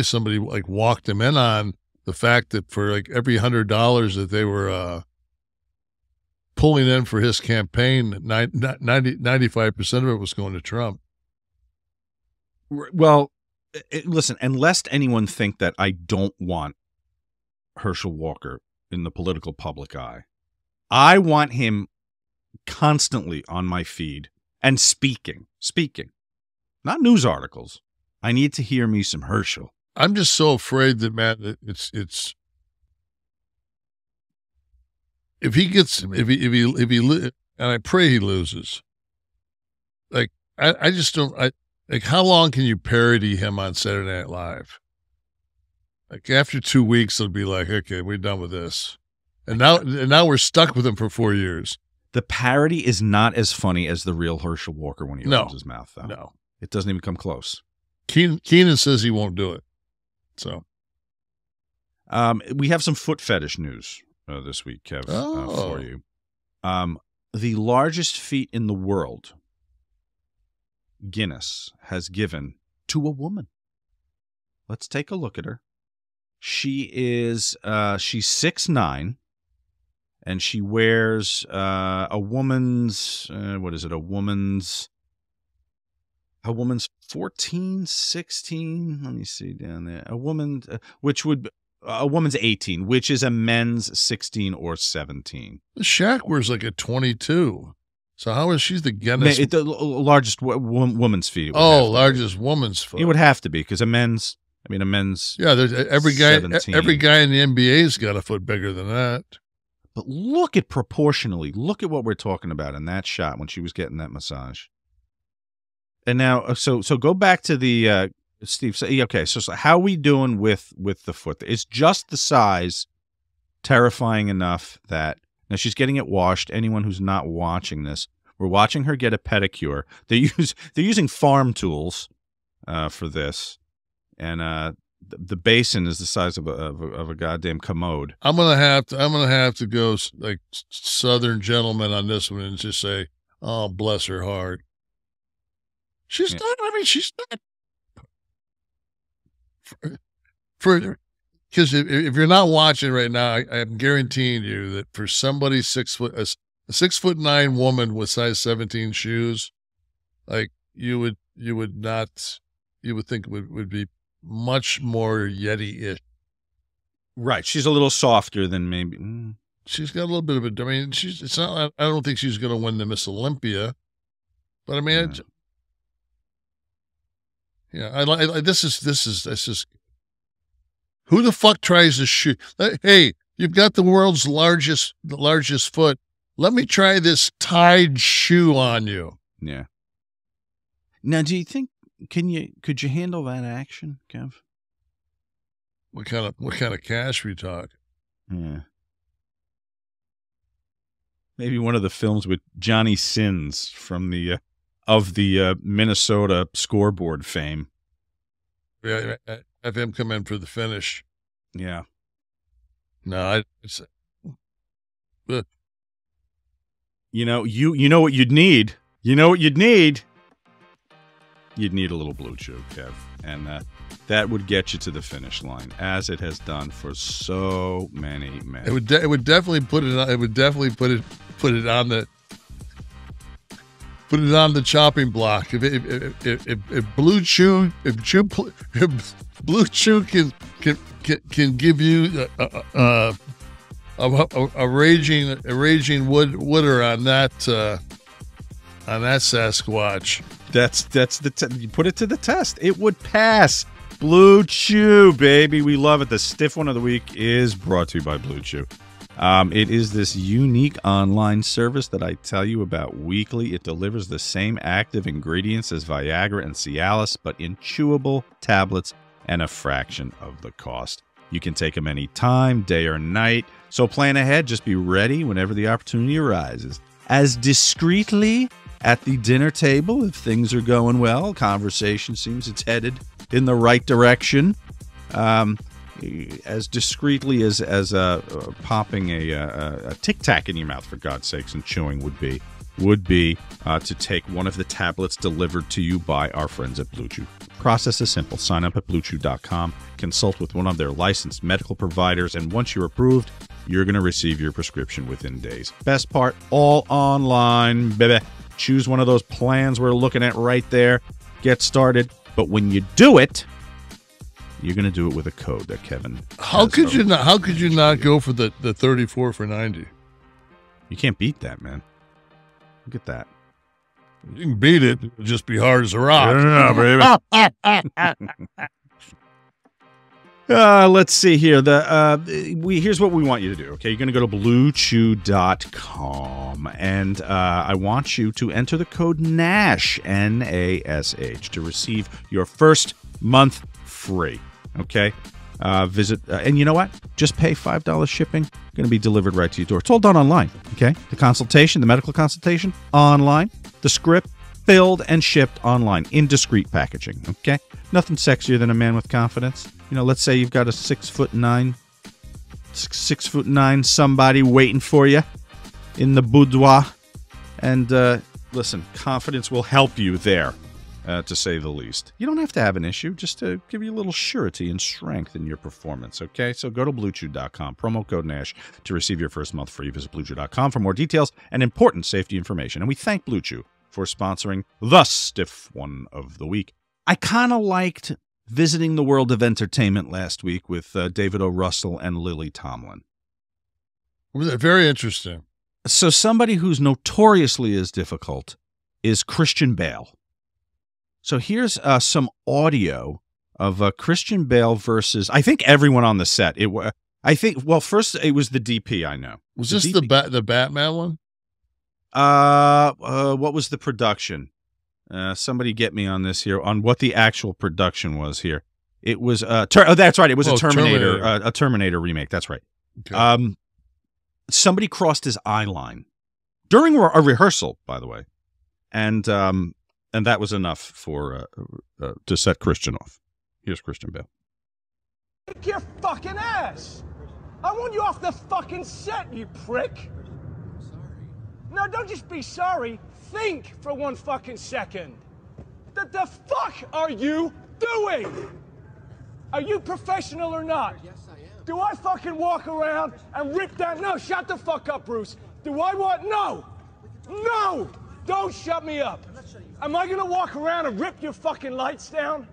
C: somebody like walked him in on the fact that for like every $100 that they were pulling in for his campaign, 95% of it was going to Trump.
B: Well, listen, and lest anyone think that I don't want Herschel Walker in the political public eye, I want him constantly on my feed and speaking, not news articles. I need to hear me some Herschel.
C: I'm just so afraid that, man, it's if he and I pray he loses. Like I just don't. Like, how long can you parody him on Saturday Night Live? Like after 2 weeks, it'll be like, okay, we're done with this. And now we're stuck with him for 4 years.
B: The parody is not as funny as the real Herschel Walker when he opens his mouth, though.
C: No.
B: It doesn't even come close.
C: Keenan says he won't do it. So.
B: We have some foot fetish news this week, Kev, for you. The largest feet in the world, Guinness has given to a woman. Let's take a look at her. She's 6'9", and she wears a woman's 14, 16. Let me see down there. A woman's 18, which is a men's 16 or 17.
C: Shaq wears like a 22. So how is she the Guinness?
B: The largest woman's feet.
C: Largest woman's foot.
B: It would have to be because a men's.
C: Yeah, there's every guy in the NBA's got a foot bigger than that.
B: But look at what we're talking about in that shot when she was getting that massage. And now, so go back to the Steve. Okay, so how are we doing with the foot? It's just the size, terrifying enough that now she's getting it washed. Anyone who's not watching this, we're watching her get a pedicure. They're using farm tools for this. And the basin is the size of a goddamn commode.
C: I'm gonna have to go like Southern gentleman on this one and just say, "Oh, bless her heart." She's not. I mean, she's not. Because if you're not watching right now, I'm guaranteeing you that for somebody 6 foot, A 6'9" woman with size 17 shoes, like you would think would be much more Yeti-ish.
B: Right. She's a little softer than maybe.
C: She's got a little bit of a. I mean, it's not. I don't think she's going to win the Miss Olympia, but I mean, this is. Who the fuck tries to shoot? Hey, you've got the world's largest foot. Let me try this Tide shoe on you.
B: Yeah. Now, do you think could you handle that action, Kev?
C: What kind of cash we talk?
B: Yeah. Maybe one of the films with Johnny Sins from the Minnesota scoreboard fame.
C: Yeah, have him come in for the finish.
B: Yeah.
C: No,
B: you know what you'd need. You know what you'd need. You'd need a little Blue Chew, Kev, and that would get you to the finish line, as it has done for so many men.
C: It would definitely put it on. It would definitely put it on the chopping block. If Blue Chew can give you a raging wooder on that Sasquatch.
B: You put it to the test. It would pass. Blue Chew, baby. We love it. The stiff one of the week is brought to you by Blue Chew. It is this unique online service that I tell you about weekly. It delivers the same active ingredients as Viagra and Cialis, but in chewable tablets and a fraction of the cost. You can take them anytime, day or night. So plan ahead. Just be ready whenever the opportunity arises. As discreetly at the dinner table, if things are going well, conversation seems it's headed in the right direction. As discreetly as popping a Tic Tac in your mouth, for God's sakes, and chewing would be to take one of the tablets delivered to you by our friends at Blue Chew. Process is simple. Sign up at BlueChew.com, consult with one of their licensed medical providers, and once you're approved, you're going to receive your prescription within days. Best part, all online, baby. Choose one of those plans we're looking at right there. Get started. But when you do it, you're going to do it with a code that Kevin.
C: How could you not go for the 34 for $90?
B: You can't beat that, man. Look at that.
C: You can beat it. It'll just be hard as a rock.
B: Yeah, baby. Let's see here. Here's what we want you to do. Okay, you're going to go to BlueChew.com, and I want you to enter the code NASH, N-A-S-H, to receive your first month free. Okay, visit, and you know what? Just pay $5 shipping. Going to be delivered right to your door. It's all done online. Okay, the consultation, the medical consultation, online. The script filled and shipped online in discreet packaging. Okay, nothing sexier than a man with confidence. You know, let's say you've got a 6'9" somebody waiting for you in the boudoir, and listen, confidence will help you there, to say the least. You don't have to have an issue, just to give you a little surety and strength in your performance. Okay, so go to BlueChew.com, promo code NASH to receive your first month free. Visit BlueChew.com for more details and important safety information. And we thank Blue Chew for sponsoring the stiff one of the week. I kind of liked visiting the world of entertainment last week with David O. Russell and Lily Tomlin.
C: Very interesting.
B: So somebody who's notoriously as difficult is Christian Bale. So here's some audio of Christian Bale versus, I think, everyone on the set. First it was the DP, I know.
C: Was this the Batman one?
B: What was the production? Somebody get me on this here, on what the actual production was here. It was that's right. It was a Terminator remake. That's right. Okay. Somebody crossed his eye line during a rehearsal, by the way, and that was enough for to set Christian off. Here's Christian Bale.
F: Kick your fucking ass! I want you off the fucking set, you prick! No, don't just be sorry. Think for one fucking second. The fuck are you doing? Are you professional or not? Yes, I am. Do I fucking walk around and rip down? No, shut the fuck up, Bruce. Do I want? No! No! Don't shut me up. Am I gonna walk around and rip your fucking lights down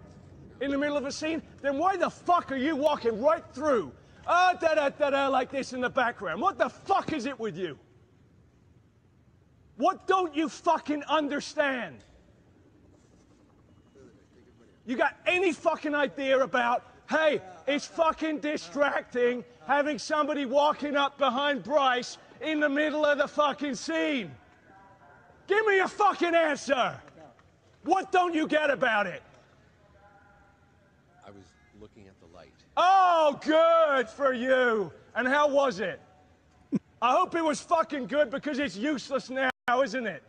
F: in the middle of a scene? Then why the fuck are you walking right through? Da-da-da-da, like this in the background. What the fuck is it with you? What don't you fucking understand? You got any fucking idea about, hey, it's fucking distracting having somebody walking up behind Bryce in the middle of the fucking scene? Give me a fucking answer. What don't you get about it?
G: I was looking at the light.
F: Oh, good for you. And how was it? I hope it was fucking good because it's useless now, isn't it?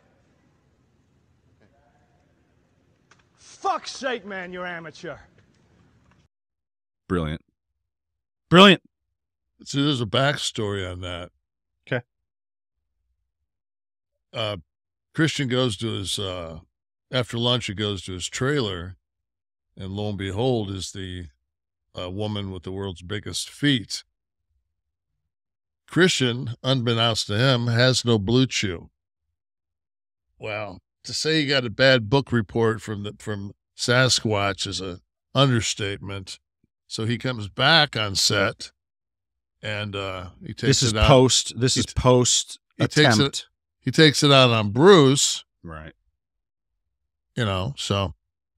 F: Fuck's sake, man, you're amateur.
B: Brilliant. Brilliant.
C: See, there's a backstory on that.
B: Okay.
C: Christian goes to his, after lunch, he goes to his trailer, and lo and behold is the woman with the world's biggest feet. Christian, unbeknownst to him, has no blue chew. Well, to say he got a bad book report from Sasquatch is an understatement. So he comes back on set, and he takes it out.
B: This is post attempt.
C: He takes it out on Bruce.
B: Right.
C: You know, so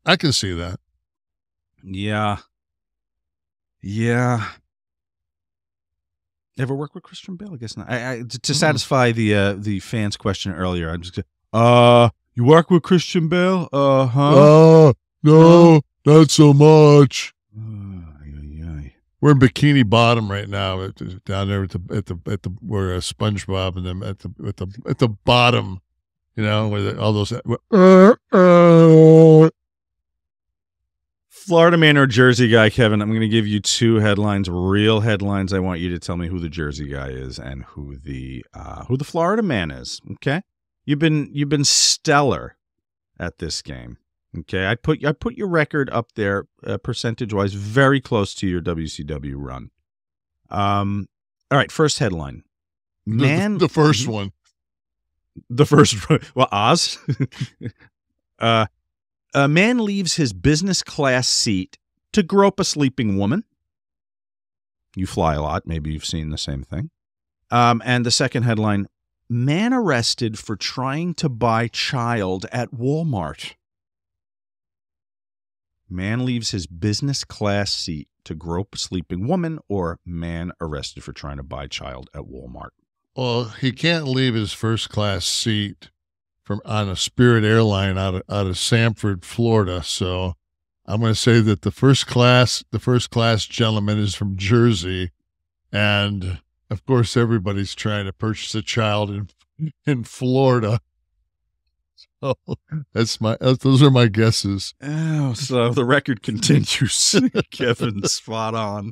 C: I can see that.
B: Yeah. Yeah. Ever work with Christian Bale? I guess not. To satisfy the fans' question earlier, I'm just you work with Christian Bale? Huh?
C: No, not so much. We're in Bikini Bottom right now, down there at the where SpongeBob and them at the bottom, you know, where all those.
B: Florida man or Jersey guy, Kevin? I'm going to give you two headlines, real headlines. I want you to tell me who the Jersey guy is and who the Florida man is. Okay, you've been stellar at this game. Okay, I put your record up there percentage-wise, very close to your WCW run. All right, first headline. Man,
C: the first one.
B: The first one. Well, Oz. A man leaves his business class seat to grope a sleeping woman. You fly a lot. Maybe you've seen the same thing. And the second headline, man arrested for trying to buy child at Walmart. Man leaves his business class seat to grope a sleeping woman, or man arrested for trying to buy child at Walmart.
C: Well, he can't leave his first class seat on a Spirit airline out of Sanford, Florida. So I'm going to say that the first class gentleman is from Jersey, and of course everybody's trying to purchase a child in Florida. Oh, those are my guesses.
B: Oh, so the record continues. Kevin, spot on.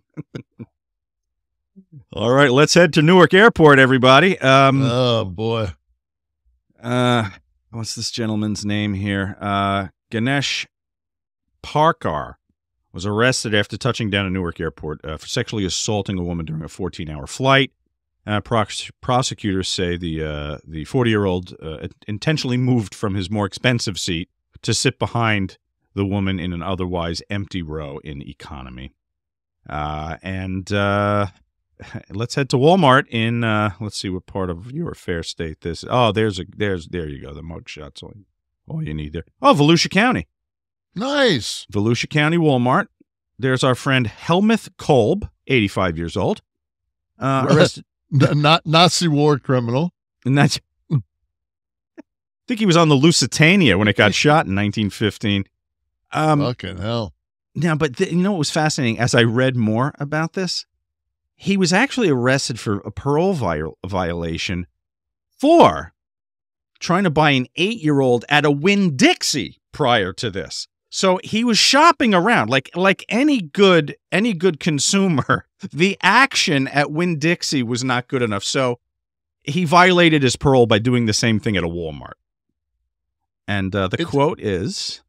B: All right, let's head to Newark Airport, everybody.
C: Oh boy.
B: What's this gentleman's name here? Ganesh Parkar was arrested after touching down at Newark Airport for sexually assaulting a woman during a 14-hour flight. Prosecutors say the 40-year-old intentionally moved from his more expensive seat to sit behind the woman in an otherwise empty row in economy. And let's head to Walmart in let's see what part of your fair state this is. Oh, there you go. The mugshot's all you need there. Oh, Volusia County.
C: Nice.
B: Volusia County Walmart. There's our friend Helmuth Kolb, 85 years old. Arrested.
C: Not Nazi war criminal.
B: And that's, I think he was on the Lusitania when it got shot in 1915.
C: Fucking hell.
B: Now, but you know what was fascinating? As I read more about this, he was actually arrested for a parole violation for trying to buy an 8-year-old at a Winn-Dixie prior to this. So he was shopping around like any good consumer. The action at Winn-Dixie was not good enough. So he violated his parole by doing the same thing at a Walmart. And the quote is,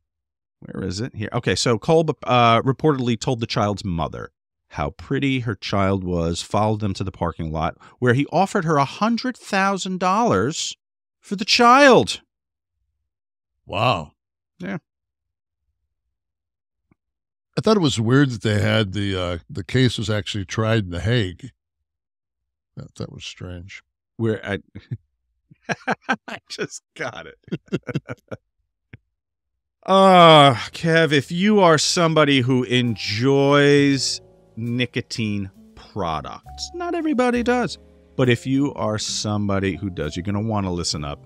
B: where is it? Here. Okay, so Kolb reportedly told the child's mother how pretty her child was, followed them to the parking lot where he offered her $100,000 for the child.
C: Wow.
B: Yeah.
C: I thought it was weird that they had the case was actually tried in The Hague. That was strange.
B: Where I just got it. Kev, if you are somebody who enjoys nicotine products, not everybody does, but if you are somebody who does, you're going to want to listen up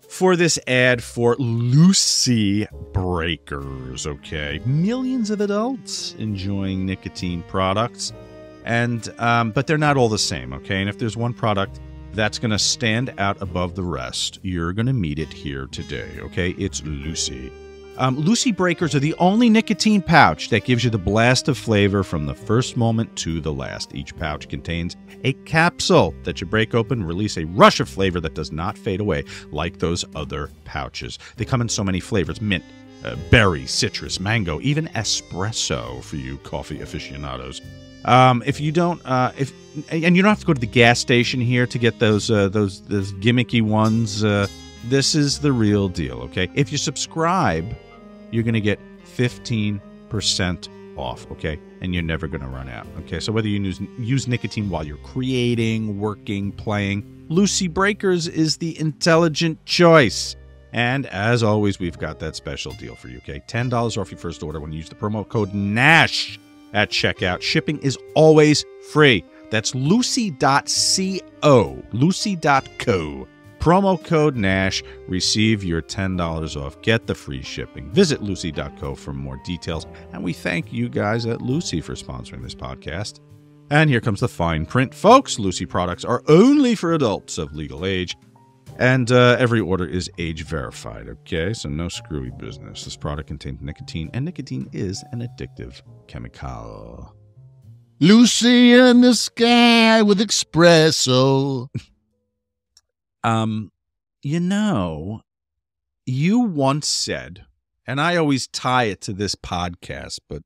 B: for this ad for Lucy Breakers, okay? Millions of adults enjoying nicotine products, and but they're not all the same, okay? And if there's one product that's going to stand out above the rest, you're going to meet it here today, okay? It's Lucy. Lucy Breakers are the only nicotine pouch that gives you the blast of flavor from the first moment to the last. Each pouch contains a capsule that you break open and release a rush of flavor that does not fade away like those other pouches. They come in so many flavors: mint, berry, citrus, mango, even espresso for you coffee aficionados. If you don't, and you don't have to go to the gas station here to get those gimmicky ones. This is the real deal, okay? If you subscribe, you're going to get 15% off, okay? And you're never going to run out, okay? So whether you use nicotine while you're creating, working, playing, Lucy Breakers is the intelligent choice. And as always, we've got that special deal for you, okay? $10 off your first order when you use the promo code NASH at checkout. Shipping is always free. That's lucy.co, lucy.co. Promo code NASH. Receive your $10 off. Get the free shipping. Visit lucy.co for more details. And we thank you guys at Lucy for sponsoring this podcast. And here comes the fine print, folks. Lucy products are only for adults of legal age. And every order is age verified, okay? So no screwy business. This product contains nicotine, and nicotine is an addictive chemical.
C: Lucy in the sky with espresso.
B: You know, you once said, and I always tie it to this podcast, but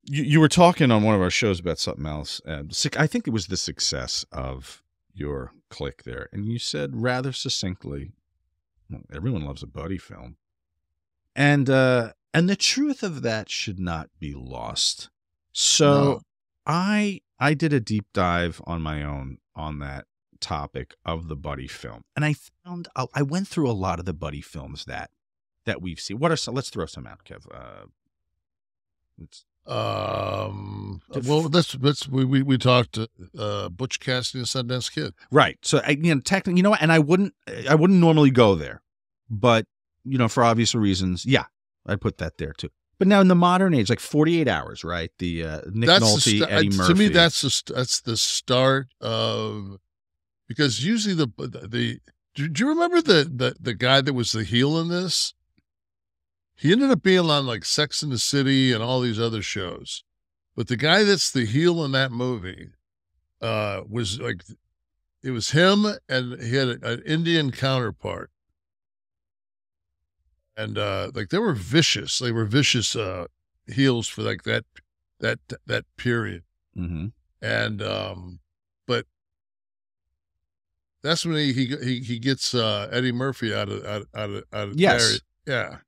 B: you were talking on one of our shows about something else. I think it was the success of your Kliq there. And you said rather succinctly, well, everyone loves a buddy film. And the truth of that should not be lost. So no. I did a deep dive on my own on that topic of the buddy film, and I found I went through a lot of the buddy films that we've seen. What are some? Let's throw some out, Kev.
C: Well, we talked Butch Cassidy and Sundance Kid,
B: right? So technically, you know what? And I wouldn't normally go there, but for obvious reasons, yeah, I put that there too. But now in the modern age, like 48 Hours, right? The Nick Nolte, Eddie Murphy.
C: To me, that's the start of. Because usually do you remember the guy that was the heel in this? He ended up being on like Sex and the City and all these other shows. But the guy that's the heel in that movie was like, it was him, and he had an Indian counterpart. And like they were vicious. They were vicious heels for like that period.
B: Mm-hmm.
C: And but that's when he gets Eddie Murphy out of
B: yes.
C: Yeah.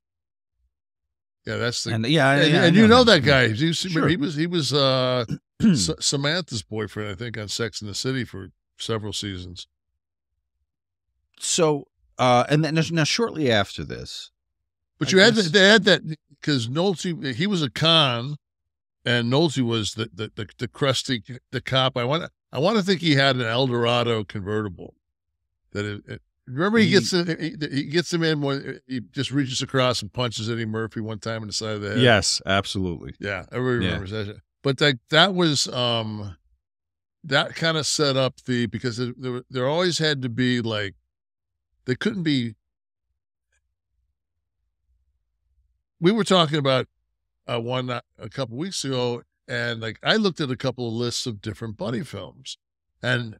C: Yeah, that's the
B: and
C: that guy. Sure. He was Samantha's boyfriend, I think, on Sex and the City for several seasons.
B: So and then now shortly after this,
C: but they had that because Nolte, he was a con, and Nolte was the crusty cop. I want to think he had an Eldorado convertible. Remember he gets him in when he just reaches across and punches Eddie Murphy one time in the side of the head.
B: Yes, absolutely.
C: Yeah, everybody remembers that. But that was that kind of set up because there always had to be like they couldn't be. We were talking about one a couple weeks ago, and like I looked at a couple of lists of different buddy films, and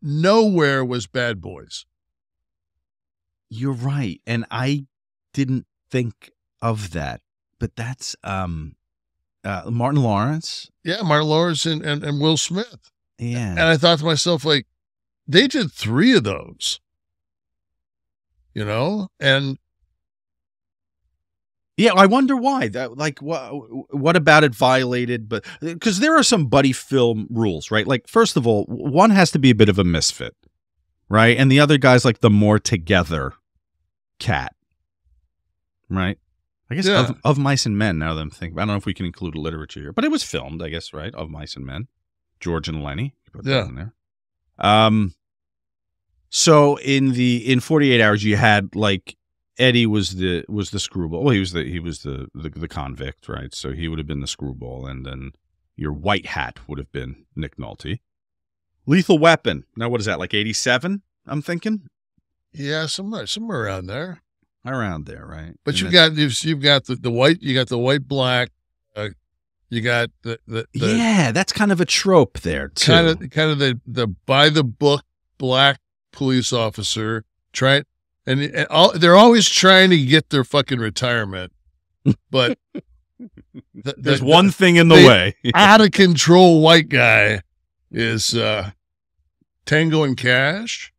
C: nowhere was Bad Boys.
B: You're right, and I didn't think of that, but that's Martin Lawrence.
C: Yeah, Martin Lawrence and Will Smith.
B: Yeah.
C: And I thought to myself, like, they did 3 of those, and
B: Yeah, I wonder why. What about it violated? But because there are some buddy film rules, right? Like, first of all, one has to be a bit of a misfit, right? And the other guy's like the more together cat, right? I guess of Mice and Men. Now that I'm thinking, I don't know if we can include literature here, but it was filmed, I guess, right? Of Mice and Men, George and Lenny. Put that in there. So in 48 Hours, you had like. Eddie was the screwball. Well, he was the convict, right? So he would have been the screwball, and then your white hat would have been Nick Nolte. Lethal Weapon. Now, what is that? Like 87? I'm thinking.
C: Yeah, somewhere around there.
B: Around there, right?
C: But you've got the white. You got the white black. You got the
B: yeah. That's kind of a trope there too.
C: Kind of the by the book black police officer. And they're always trying to get their fucking retirement, but
B: there's one thing in the way.
C: Out of control white guy is Tango and Cash.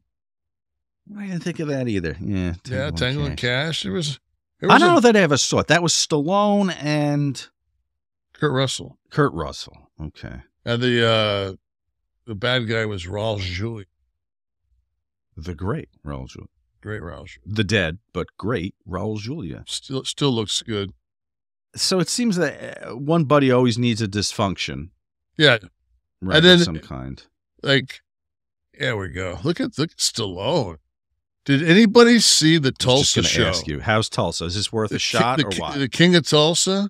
B: I didn't think of that either. Yeah,
C: Tango and Cash. I
B: don't know that I ever saw it. That was Stallone and
C: Kurt Russell.
B: Okay.
C: And the bad guy was Raul Julia.
B: The great Raul Julia.
C: Great Raul Julia.
B: The dead, but great Raul Julia.
C: Still looks good.
B: So it seems that one buddy always needs a dysfunction.
C: Yeah.
B: Right,
C: and then,
B: of some kind.
C: Like, there we go. Look at Stallone. Did anybody see the Tulsa show?
B: Ask you, how's Tulsa? Is this worth a shot or what?
C: The King of Tulsa?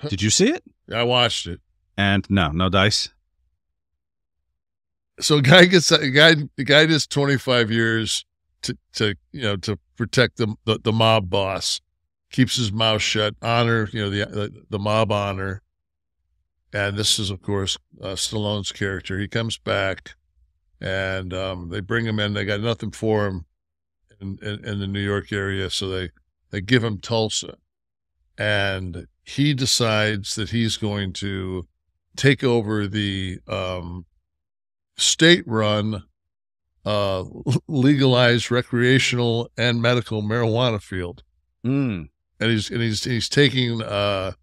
B: Did you see it?
C: I watched it.
B: And no dice?
C: So the guy does 25 years to protect the mob boss, keeps his mouth shut, honor, the mob honor. And this is, of course, Stallone's character. He comes back and they bring him in. They got nothing for him in the New York area. So they give him Tulsa, and he decides that he's going to take over the state-run legalized recreational and medical marijuana field. And he's taking a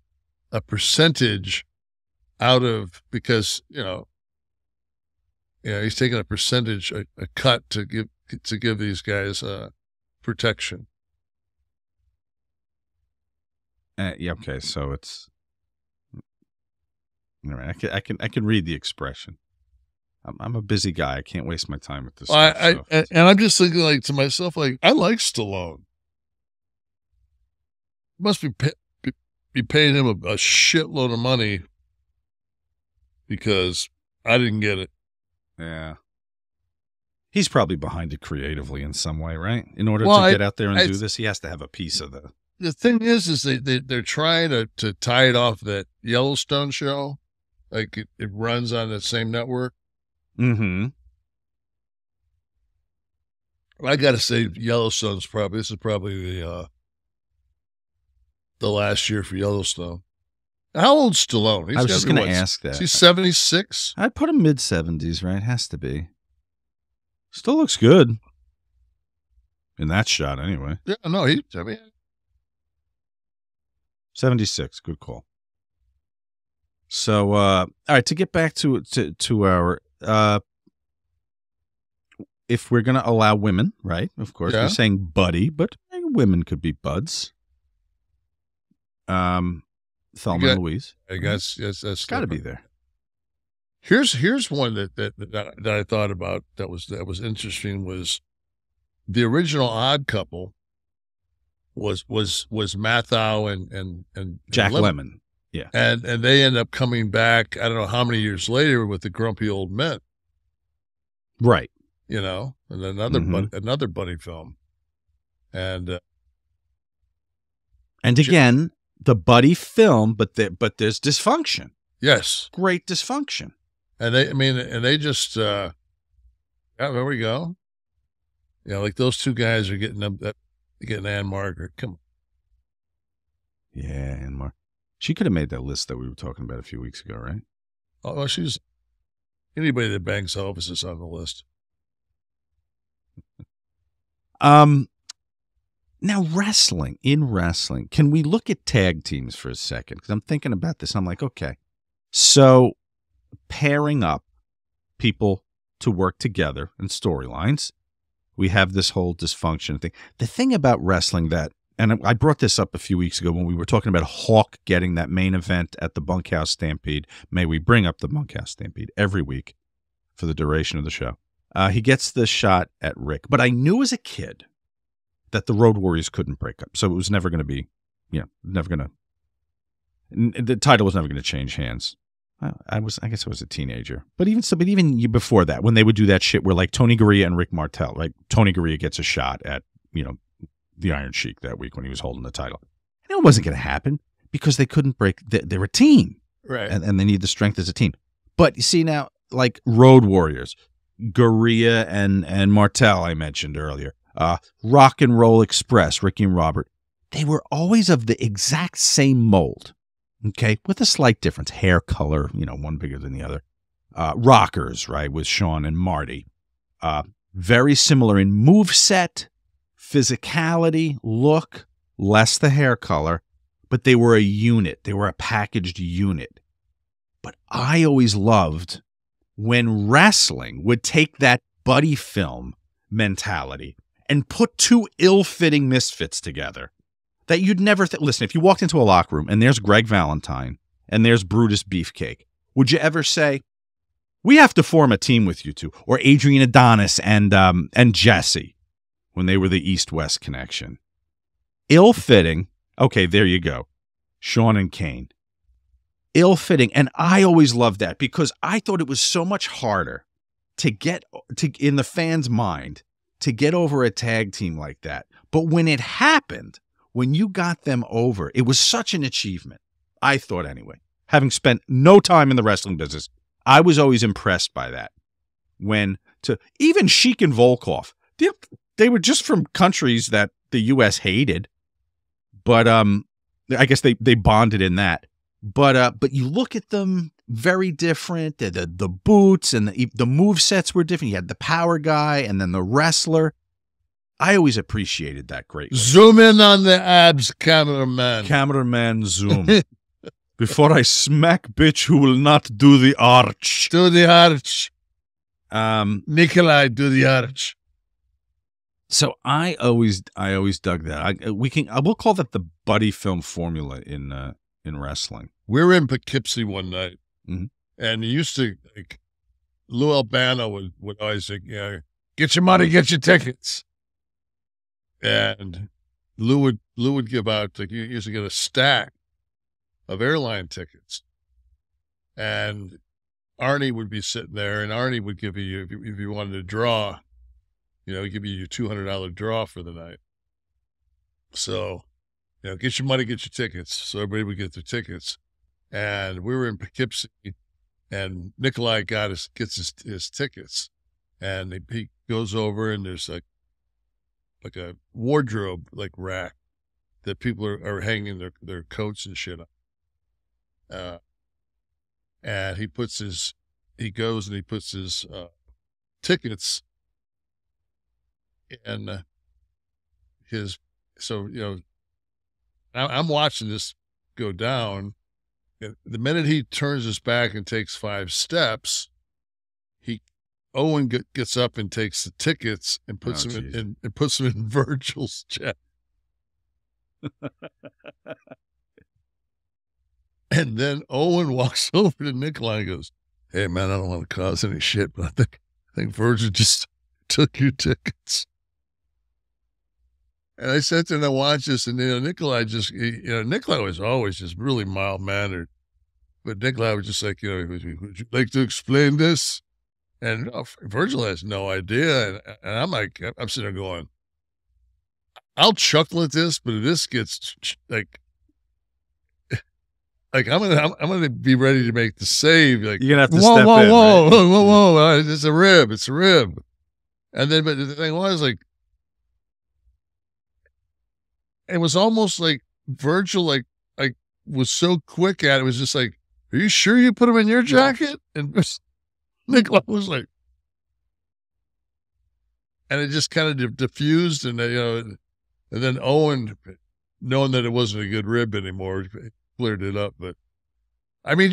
C: percentage out of, because he's taking a percentage, a cut to give these guys protection.
B: Yeah, okay, so it's all right. I can read the expression. I'm a busy guy. I can't waste my time with this stuff.
C: And I'm just thinking, like, to myself, like, I like Stallone. Must be paying him a shitload of money because I didn't get it.
B: Yeah. He's probably behind it creatively in some way, right? In order to get out there and do this, he has to have a piece of the...
C: The thing is they're trying to tie it off that Yellowstone show. Like, it runs on the same network.
B: Mm-hmm.
C: I got to say, Yellowstone's this is probably the last year for Yellowstone. How old's Stallone?
B: I was just going to ask that.
C: He's 76?
B: I'd put him mid-70s, right? Has to be. Still looks good. In that shot, anyway.
C: Yeah, no,
B: 76, good call. So, all right, to get back to our, if we're going to allow women, right? Of course, we're saying buddy, but women could be buds. Thelma Louise.
C: I guess that's
B: got to be there.
C: Here's one that I thought about that was interesting. Was the original Odd Couple was Mathau and
B: Jack Lemmon. Yeah.
C: And they end up coming back, I don't know how many years later, with the Grumpy Old Men.
B: Right.
C: And another buddy film. And
B: again, the buddy film, but there's dysfunction.
C: Yes.
B: Great dysfunction.
C: And they just there we go. Like those two guys are getting Ann Margaret. Come on.
B: Yeah, Ann Margaret. She could have made that list that we were talking about a few weeks ago, right?
C: Oh, well, she's anybody that bangs Elvis is on the list.
B: Now in wrestling, can we look at tag teams for a second? Because I'm thinking about this. I'm like, okay, so pairing up people to work together in storylines, we have this whole dysfunction thing. The thing about wrestling that, and I brought this up a few weeks ago when we were talking about Hawk getting that main event at the Bunkhouse Stampede. May we bring up the Bunkhouse Stampede every week for the duration of the show. He gets the shot at Rick. But I knew as a kid that the Road Warriors couldn't break up. So it was never going to be, the title was never going to change hands. I guess I was a teenager. But even before that, when they would do that shit where like Tony Garea and Rick Martel, right? Tony Garea gets a shot at, the Iron Sheik that week when he was holding the title. And it wasn't going to happen because they couldn't break, they're a team.
C: Right.
B: And they need the strength as a team. But you see now, like Road Warriors, Garea and Martel I mentioned earlier, Rock and Roll Express, Ricky and Robert, they were always of the exact same mold, okay, with a slight difference, hair color, one bigger than the other. Rockers, right, with Sean and Marty, very similar in moveset, physicality, look, less the hair color, but they were a unit. They were a packaged unit. But I always loved when wrestling would take that buddy film mentality and put two ill-fitting misfits together that you'd never listen, if you walked into a locker room and there's Greg Valentine and there's Brutus Beefcake, would you ever say, we have to form a team with you two? Or Adrian Adonis and Jesse when they were the East-West connection. Ill-fitting, okay, there you go. Sean and Kane. Ill-fitting, and I always loved that because I thought it was so much harder to get in the fans' mind to get over a tag team like that. But when it happened, when you got them over, it was such an achievement. I thought anyway. Having spent no time in the wrestling business, I was always impressed by that. Even Sheik and Volkoff, they were just from countries that the U.S. hated, but I guess they bonded in that. But you look at them, very different. The boots and the move sets were different. You had the power guy and then the wrestler. I always appreciated that greatly.
C: Zoom in on the abs, cameraman.
B: Cameraman, zoom. Before I smack bitch who will not do the arch.
C: Do the arch. Nikolai, do the arch.
B: So I always dug that. We'll call that the buddy film formula in wrestling.
C: We were in Poughkeepsie one night,
B: mm-hmm.
C: and he used to, Lou Albano would always say, get your money, get your tickets. And Lou would give out, you used to get a stack of airline tickets. And Arnie would be sitting there, and Arnie would give you, if you wanted to draw, he'd give you your $200 draw for the night. So, get your money, get your tickets. So everybody would get their tickets. And we were in Poughkeepsie, and Nikolai gets his tickets. And he goes over, and there's like a wardrobe rack that people are hanging their coats and shit on. And he puts his tickets in his, I'm watching this go down. The minute he turns his back and takes 5 steps, Owen gets up and takes the tickets and puts them in Virgil's check. And then Owen walks over to Nikolai and goes, "Hey man, I don't want to cause any shit, but I think Virgil just took your tickets." And I sat there and I watched this, and Nikolai Nikolai was always just really mild mannered, but Nikolai was just like, would you like to explain this? And Virgil has no idea, and I'm like, I'm sitting there going, I'll chuckle at this, but if this gets I'm gonna be ready to make the save. You're
B: gonna have to step in.
C: Whoa! It's a rib. And then, but the thing was, it was almost like Virgil, was so quick at it. It was just like, are you sure you put them in your jacket? And Nikoli was like, and it just kind of diffused, and and then Owen, knowing that it wasn't a good rib anymore, cleared it up. But I mean,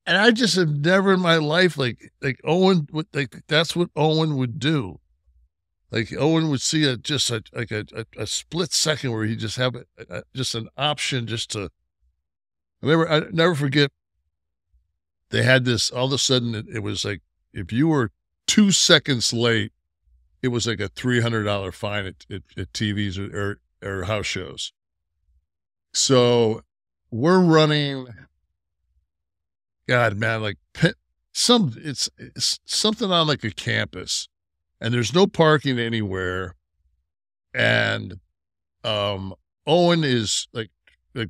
C: and I just have never in my life, like Owen would, like, that's what Owen would do. Like Owen would see a split second where he just have just an option just to. I never forget. They had this, all of a sudden it was like, if you were 2 seconds late, it was like a $300 fine at TVs or house shows. So we're running, God, man, like it's something on like a campus, and there's no parking anywhere. And Owen is like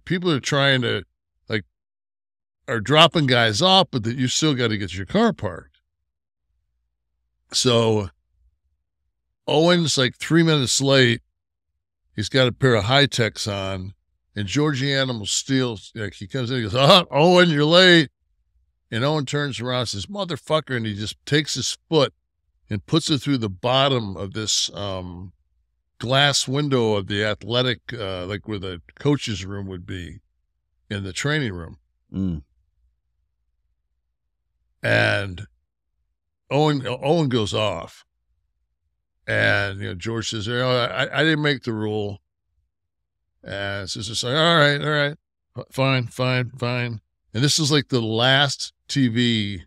C: people are trying to, like, are dropping guys off, but that you still got to get your car parked. So Owen's like 3 minutes late. He's got a pair of high techs on, and Georgie Animal steals. Like, he comes in, he goes, "Oh, Owen, you're late." And Owen turns around and says, "Motherfucker," and he just takes his foot and puts it through the bottom of this glass window of the athletic, like where the coach's room would be in the training room.
B: Mm.
C: And Owen goes off. And, George says, I didn't make the rule. And it's just like, all right, fine. And this is like the last TV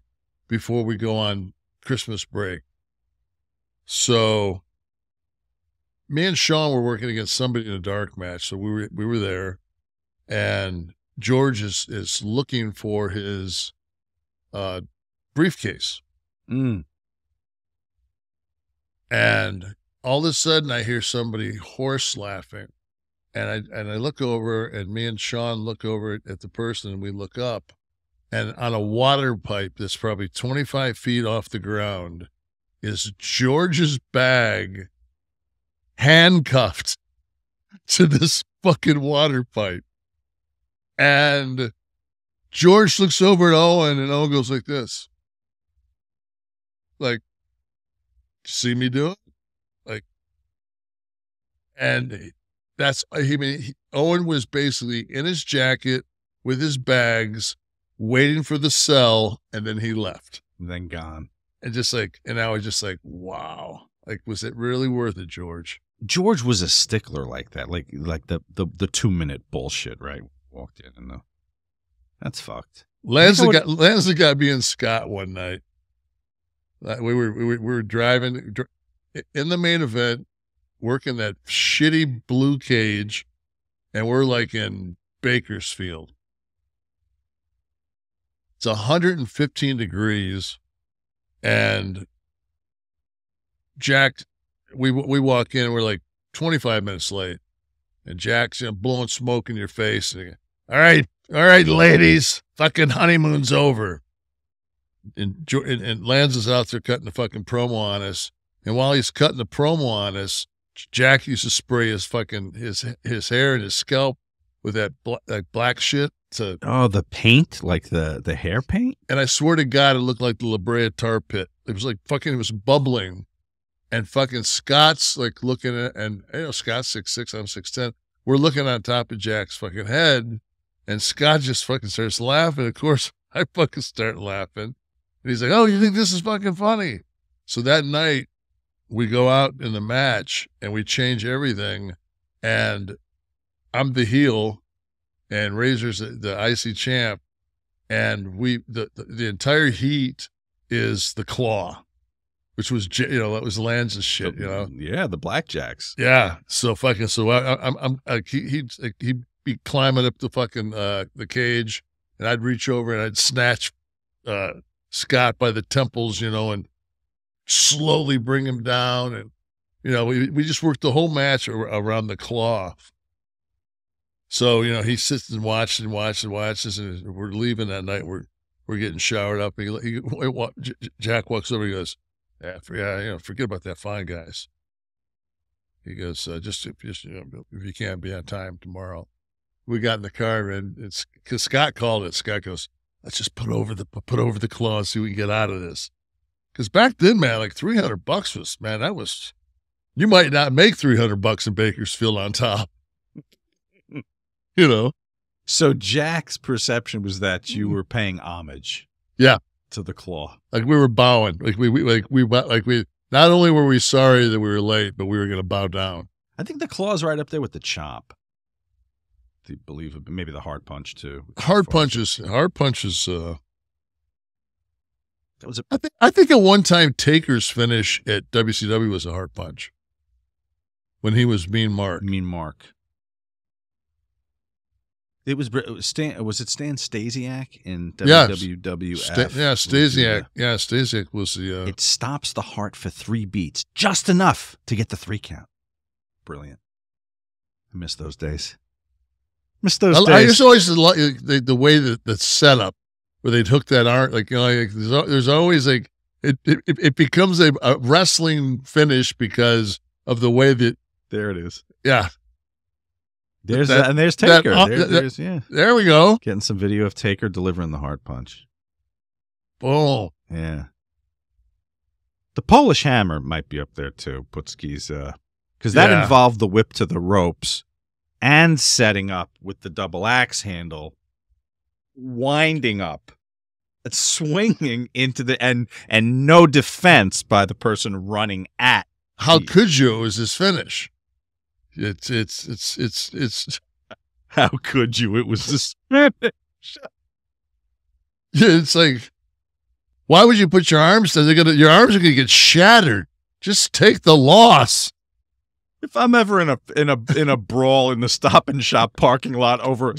C: before we go on Christmas break. So me and Sean were working against somebody in a dark match. So we were there, and George is looking for his briefcase.
B: Mm.
C: And all of a sudden I hear somebody hoarse laughing, and I look over, and me and Sean look over at the person, and we look up, and on a water pipe that's probably 25 feet off the ground is George's bag, handcuffed to this fucking water pipe. And George looks over at Owen, and Owen goes like this. Like, see me do it? Like, and that's, Owen was basically in his jacket with his bags, waiting for the cell, and then he left.
B: And then gone.
C: And I was just like, wow. Like, was it really worth it, George?
B: George was a stickler like that, like the 2-minute bullshit, right? Walked in and that's fucked.
C: Lanza got me and Scott one night. We were driving in the main event, working that shitty blue cage, and we're like in Bakersfield. It's 115 degrees, and Jack, we walk in, and we're like 25 minutes late, and Jack's blowing smoke in your face. And all right, ladies, fucking honeymoon's over. And Lanza's out there cutting the fucking promo on us, and while he's cutting the promo on us, Jack used to spray his fucking his hair and his scalp with that black shit.
B: The paint, like the hair paint. And
C: I swear to God, it looked like the La Brea tar pit. It was like fucking, it was bubbling. And fucking Scott's like looking at, and Scott's 6'6", I'm 6'10". We're looking on top of Jack's fucking head, and Scott just fucking starts laughing. Of course, I fucking start laughing. And he's like, "Oh, you think this is fucking funny?" So that night, we go out in the match, and we change everything, and I'm the heel, and Razor's the IC champ, and the entire heat is the Claw, which was, that was Lanza's shit,
B: Yeah, the Blackjacks.
C: Yeah. So fucking, I'm he'd be climbing up the fucking, the cage, and I'd reach over and I'd snatch, Scott by the temples, and slowly bring him down. And, we just worked the whole match around the Claw. So, he sits and watches, and we're leaving that night. We're getting showered up. Jack walks over, he goes, forget about that fine, guys. He goes, just if you can't be on time tomorrow. we got in the car, and it's because Scott called it. Scott goes, let's just put over the claw and see what we can get out of this. Because back then, man, like $300 was, man, that was, you might not make $300 in Bakersfield on top. You know?
B: So Jack's perception was that you were paying homage.
C: Yeah.
B: To the claw.
C: Like we were bowing. Like we not only were we sorry that we were late, but we were going to bow down.
B: I think the claw's right up there with the chomp. I believe maybe the hard punch too.
C: Hard punches. That
B: was
C: I think at one time Taker's finish at WCW was a hard punch. When he was Mean Mark.
B: Mean Mark. It was Stan. Was it Stan Stasiak in WWF?
C: Yeah, Stasiak. Yeah, Stasiak was the.
B: It stops the heart for 3 beats, just enough to get the 3 count. Brilliant. I miss those days.
C: I just always the way that the setup where they'd hook that arm, like, you know, like there's always like it becomes a wrestling finish because of the way that.
B: There it is.
C: Yeah.
B: There's Taker.
C: There we go.
B: Getting some video of Taker delivering the hard punch.
C: Oh.
B: Yeah. The Polish Hammer might be up there too, Putski's, because that involved the whip to the ropes and setting up with the double axe handle, winding up, swinging into the and no defense by the person running at.
C: How could you? It was his finish. It's
B: how could you? It was this finish.
C: Yeah, it's like, why would you put your arms there? Your arms are gonna get shattered. Just take the loss.
B: If I'm ever in a brawl in the Stop and Shop parking lot over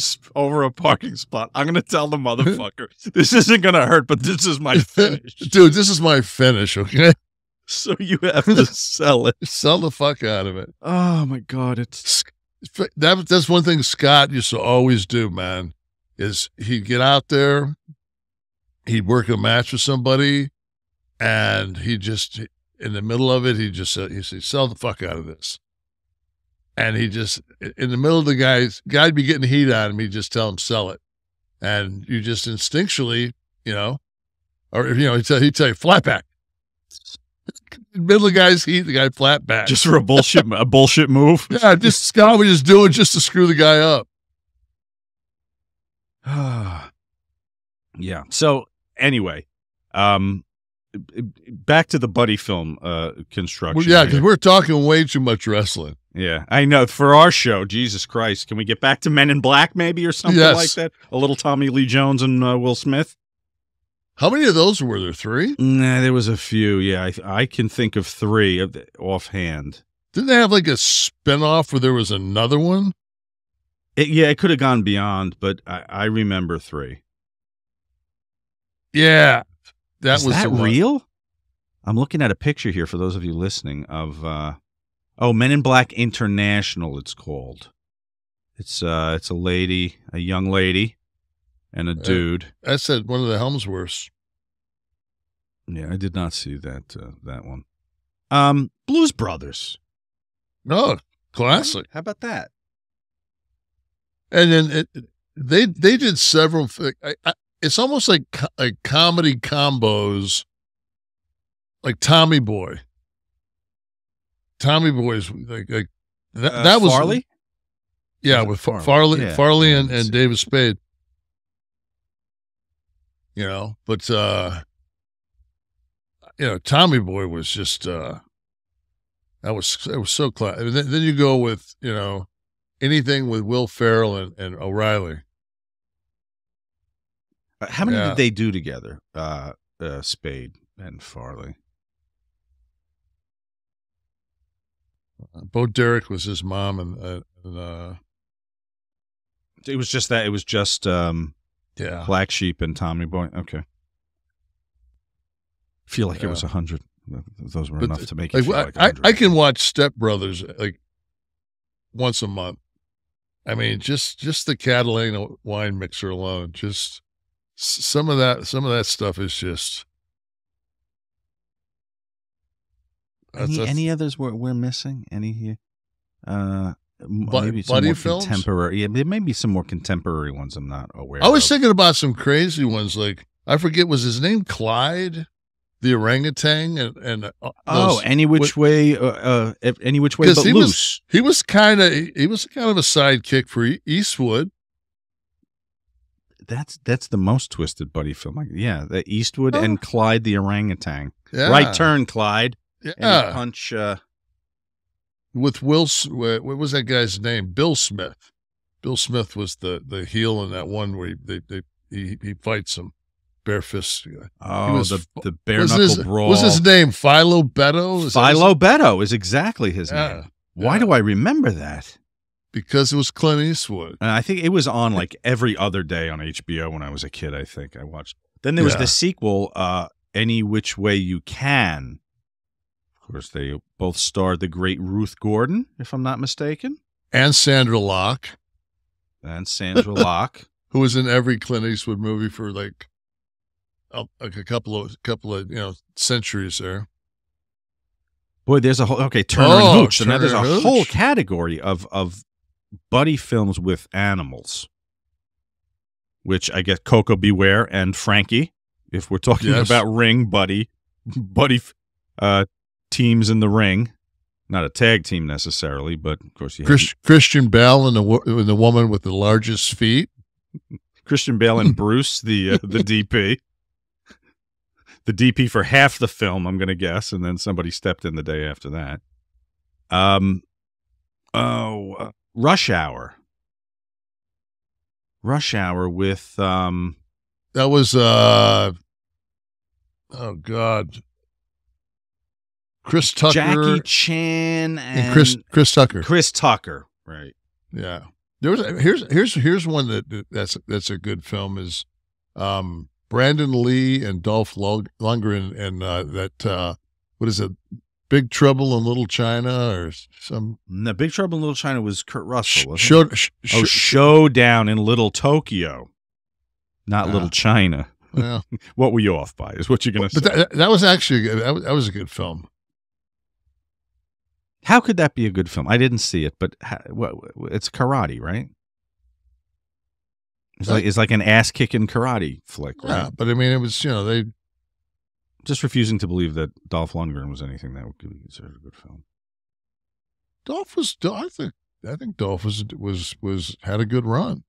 B: a parking spot, I'm gonna tell the motherfucker, this isn't gonna hurt, but this is my finish,
C: dude. This is my finish. Okay.
B: So you have to sell it.
C: Sell the fuck out of it.
B: Oh my God.
C: That's one thing Scott used to always do, man, is he'd get out there, he'd work a match with somebody, and he just, in the middle of it, he'd say, sell the fuck out of this. And he just, in the middle of the guy'd be getting heat on him, he'd just tell him, sell it. And you just instinctually, you know, or, you know, he'd tell you, flat back. Middle of the guy's heat, the guy flat back.
B: Just for a bullshit move.
C: Yeah, just Scott would just do it just to screw the guy up.
B: Yeah. So anyway, back to the buddy film construction.
C: Well, yeah, because we're talking way too much wrestling.
B: Yeah, I know. For our show, Jesus Christ, can we get back to Men in Black maybe or something like that? A little Tommy Lee Jones and Will Smith.
C: How many of those were there? 3?
B: Nah, there was a few. Yeah, I can think of 3 offhand.
C: Didn't they have like a spinoff where there was another one?
B: It could have gone beyond, but I remember 3.
C: Yeah,
B: was that real? I'm looking at a picture here for those of you listening of Men in Black International. It's called. It's a lady, a young lady. And a dude.
C: I said one of the Helmsworths.
B: Yeah, I did not see that one. Blues Brothers.
C: No, classic.
B: How about that?
C: And then they did several. It's almost like comedy combos, like Tommy Boy. Tommy Boy's like that was
B: Farley.
C: Yeah, with Farley and David Spade. You know, but you know, Tommy Boy was just that was so class. Then you go with, you know, anything with Will Ferrell and O'Reilly.
B: How many did they do together? Spade and Farley.
C: Bo Derek was his mom, and
B: it was just that. It was just Black Sheep and Tommy Boy. Okay. I feel like it was 100. Those were enough to make it feel like 100.
C: I can watch Step Brothers like once a month. I mean, just the Catalina wine mixer alone, just some of that stuff is just.
B: Any others we're missing? Any here? Maybe some
C: buddy
B: more
C: films?
B: contemporary. Yeah, there may be some more contemporary ones I'm not aware of.
C: I was thinking about some crazy ones. Like, I forget, was his name Clyde, the orangutan?
B: Any which way but loose.
C: He was kind of a sidekick for Eastwood.
B: That's the most twisted buddy film. Yeah, the Eastwood
C: Oh.
B: and Clyde the orangutan.
C: Yeah.
B: Right turn, Clyde.
C: Yeah.
B: And you punch.
C: With what was that guy's name? Bill Smith. Bill Smith was the heel in that one where he fights him bare fist.
B: Oh, the bare knuckle brawl.
C: What's his name? Philo Beto?
B: Philo Beto is exactly his
C: Yeah.
B: name. Why do I remember that?
C: Because it was Clint Eastwood.
B: And I think it was on like every other day on HBO when I was a kid. I think I watched. Then there was the sequel, Any Which Way You Can. Of course, they both starred the great Ruth Gordon, if I'm not mistaken,
C: And Sandra Locke. Who was in every Clint Eastwood movie for like a couple of centuries there.
B: Boy, there's a whole Turner and Hooch. So now there's a
C: Turner and
B: whole
C: Hooch.
B: category of buddy films with animals, which I guess Coco Beware and Frankie, if we're talking about ring buddy teams in the ring. Not a tag team necessarily, but of course you have
C: Christian Bale and the woman with the largest feet.
B: Christian Bale and Bruce, the DP. The DP for half the film, I'm going to guess, and then somebody stepped in the day after that. Rush Hour. Rush Hour with
C: that was oh God, Chris Tucker,
B: Jackie Chan, and
C: Chris Tucker.
B: Chris Tucker, right?
C: Yeah. There was here's one that's a good film is Brandon Lee and Dolph Lundgren and that what is it, Big Trouble in Little China or some.
B: No, Big Trouble in Little China was Kurt Russell. Wasn't it? Showdown in Little Tokyo, not Little China.
C: Yeah.
B: What were you off by? Is what you're going to say?
C: But that was actually that was a good film.
B: How could that be a good film? I didn't see it, but it's karate, right? It's like an ass-kicking karate flick, right?
C: Yeah, but I mean, it was, they
B: just refusing to believe that Dolph Lundgren was anything that would be considered a good film.
C: I think Dolph was had a good run.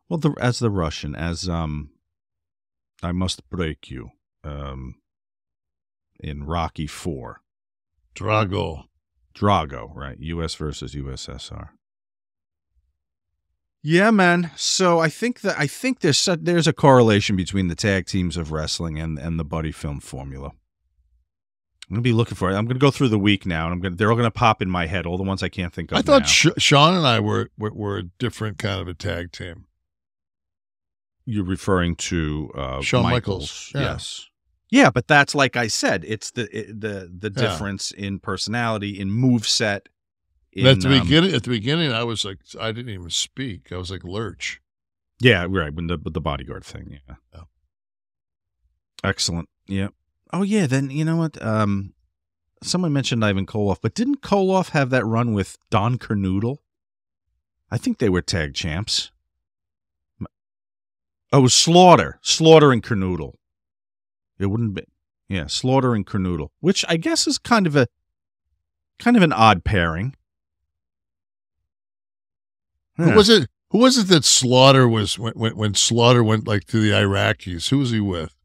B: Well, as the Russian, as I Must Break You, in Rocky IV. Drago, right? U.S. versus USSR. Yeah, man. So I think there's a correlation between the tag teams of wrestling and the buddy film formula. I'm gonna be looking for it. I'm gonna go through the week now, and they're all gonna pop in my head. All the ones I can't think of.
C: I thought
B: now.
C: Sean and I were a different kind of a tag team.
B: You're referring to
C: Shawn
B: Michaels.
C: Yeah.
B: Yes. Yeah, but that's like I said. It's the difference in personality, in moveset.
C: At the beginning, I was like, I didn't even speak. I was like Lurch.
B: Yeah, right. When the bodyguard thing. Yeah.
C: Oh.
B: Excellent. Yeah. Oh yeah. Then you know what? Someone mentioned Ivan Koloff, but didn't Koloff have that run with Don Kernoodle? I think they were tag champs. Oh, it was Slaughter and Kernoodle. It wouldn't be. Yeah, Slaughter and Kernoodle, which I guess is kind of an odd pairing.
C: Who was it that Slaughter was when Slaughter went like to the Iraqis? Who was he with?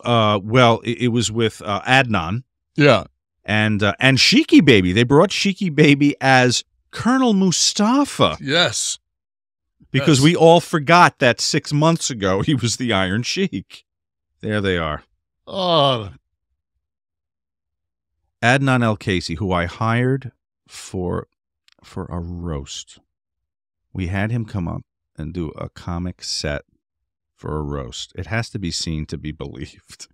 B: Well, it was with Adnan.
C: Yeah,
B: and Sheiky Baby. They brought Sheiky Baby as Colonel Mustafa.
C: Yes,
B: because we all forgot that 6 months ago he was the Iron Sheik. There they are.
C: Oh,
B: Adnan El-Casey, who I hired for a roast. We had him come up and do a comic set for a roast. It has to be seen to be believed.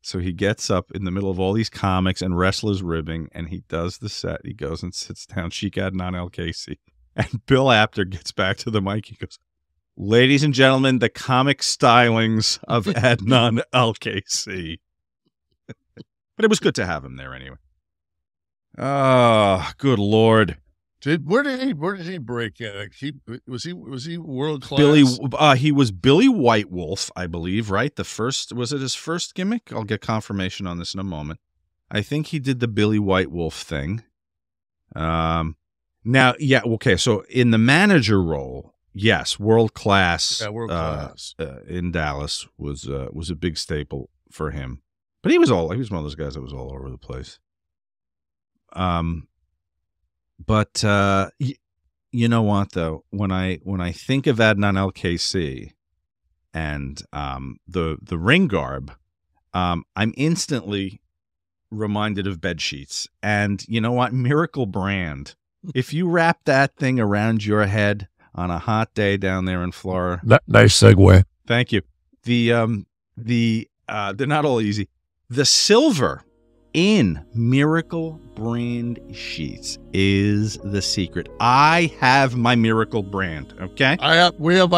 B: So he gets up in the middle of all these comics and wrestlers ribbing, and he does the set. He goes and sits down, Sheik Adnan El-Casey. And Bill Apter gets back to the mic. He goes, "Ladies and gentlemen, the comic stylings of Adnan El-Casey." But it was good to have him there anyway. Oh, good Lord.
C: Where did he break in? Like was he world class?
B: He was Billy White Wolf, I believe, right? Was it his first gimmick? I'll get confirmation on this in a moment. I think he did the Billy White Wolf thing. Now, yeah, okay. So in the manager role, yes, world class.
C: Yeah, world class
B: in Dallas was a big staple for him. But he was one of those guys that was all over the place. But you know what though? When I think of Adnan LKC and the ring garb, I'm instantly reminded of bed sheets. And you know what? Miracle Brand. If you wrap that thing around your head on a hot day down there in Florida.
C: Nice segue.
B: Thank you. They're not all easy. The silver in Miracle Brand sheets is the secret. I have my Miracle Brand, okay?
C: We have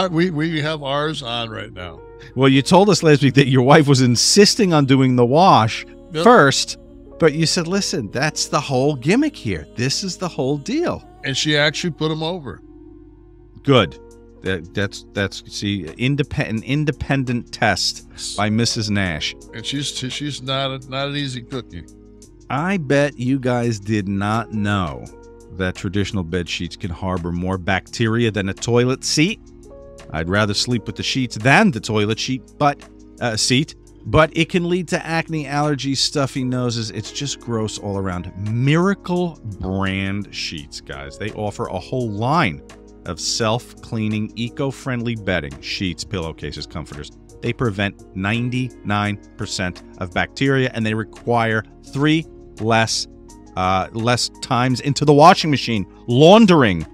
C: ours on right now.
B: Well, you told us last week that your wife was insisting on doing the wash first, but you said, listen, that's the whole gimmick here. This is the whole deal.
C: And she actually put them over.
B: Good. That's independent test by Mrs. Nash.
C: And she's not an easy cookie.
B: I bet you guys did not know that traditional bed sheets can harbor more bacteria than a toilet seat. I'd rather sleep with the sheets than the toilet seat, but it can lead to acne, allergies, stuffy noses. It's just gross all around. Miracle Brand sheets, guys. They offer a whole line of self-cleaning, eco-friendly bedding, sheets, pillowcases, comforters. They prevent 99% of bacteria, and they require 3 less times into the washing machine. Laundering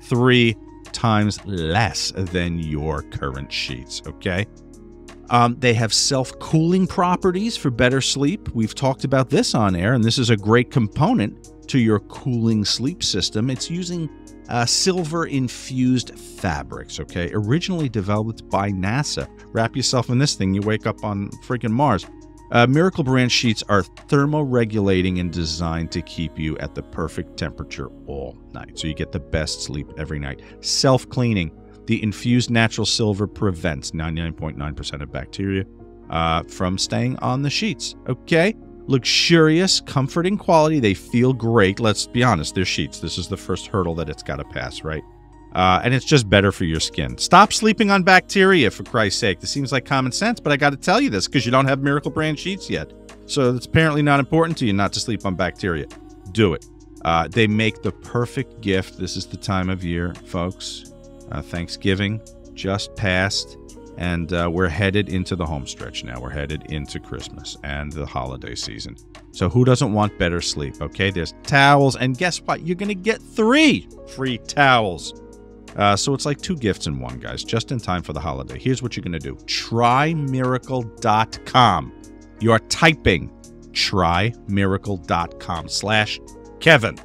B: 3 times less than your current sheets, okay? They have self-cooling properties for better sleep. We've talked about this on air, and this is a great component to your cooling sleep system. It's using silver-infused fabrics, okay? Originally developed by NASA. Wrap yourself in this thing, you wake up on freaking Mars. Miracle Brand sheets are thermoregulating and designed to keep you at the perfect temperature all night, so you get the best sleep every night. Self-cleaning. The infused natural silver prevents 99.9% of bacteria from staying on the sheets, okay? Luxurious, comforting quality. They feel great. Let's be honest, they're sheets. This is the first hurdle that it's got to pass, right? And it's just better for your skin. Stop sleeping on bacteria, for Christ's sake. This seems like common sense, but I got to tell you this because you don't have Miracle Brand sheets yet. So it's apparently not important to you not to sleep on bacteria. Do it. They make the perfect gift. This is the time of year, folks. Thanksgiving just passed, and we're headed into the home stretch now. We're headed into Christmas and the holiday season. So who doesn't want better sleep, okay? There's towels, and guess what? You're going to get 3 free towels. So it's like 2 gifts in one, guys, just in time for the holiday. Here's what you're going to do. TryMiracle.com. You are typing TryMiracle.com/Kevin.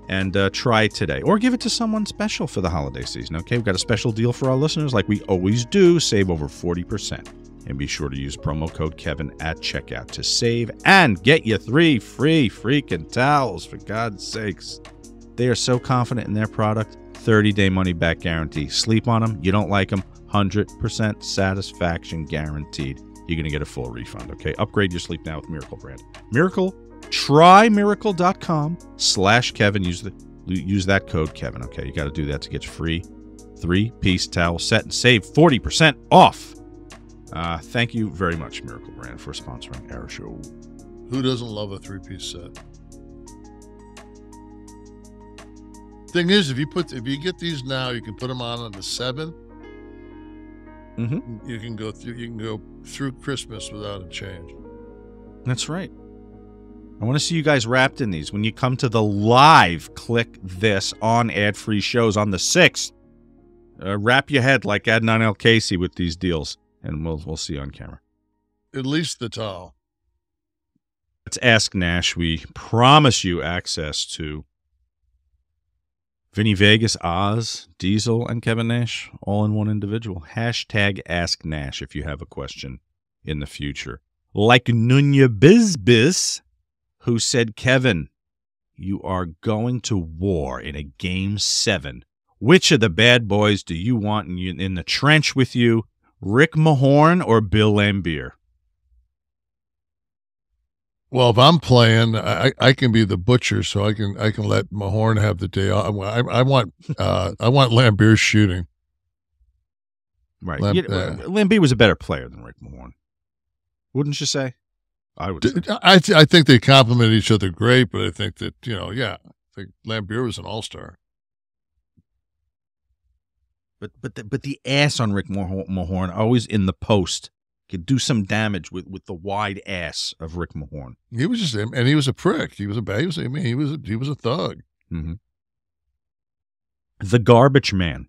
B: And try it today. Or give it to someone special for the holiday season, okay? We've got a special deal for our listeners like we always do. Save over 40%. And be sure to use promo code Kevin at checkout to save and get you 3 free freaking towels, for God's sakes. They are so confident in their product. 30-day money-back guarantee. Sleep on them. You don't like them. 100% satisfaction guaranteed. You're going to get a full refund, okay? Upgrade your sleep now with Miracle Brand. TryMiracle.com/Kevin. Use that code Kevin. Okay, you got to do that to get your free 3-piece towel set and save 40% off. Thank you very much, Miracle Brand, for sponsoring our show.
C: Who doesn't love a 3-piece set? Thing is, if you get these now, you can put them on the 7.
B: Mm-hmm.
C: You can go through Christmas without a change.
B: That's right. I want to see you guys wrapped in these. When you come to the live Kliq This on ad-free shows on the 6th, wrap your head like Adnan El-Casey with these deals, and we'll see you on camera.
C: At least the towel.
B: Let's ask Nash. We promise you access to Vinny Vegas, Oz, Diesel, and Kevin Nash, all in one individual. #Ask Nash if you have a question in the future. Like Nunya Bizbiz, who said, Kevin, you are going to war in a Game 7, which of the bad boys do you want in the trench with you, Rick Mahorn or Bill Laimbeer?
C: Well, if I'm playing, I can be the butcher, so I can let Mahorn have the day off. I want Laimbeer shooting.
B: Right. Laimbeer was a better player than Rick Mahorn, wouldn't you say? I would say.
C: I think they complement each other great, but I think that, I think Laimbeer was an all-star.
B: But the ass on Rick Mahorn, always in the post, could do some damage with the wide ass of Rick Mahorn.
C: He was just, and he was a prick. He was a thug.
B: Mm-hmm. The Garbage Man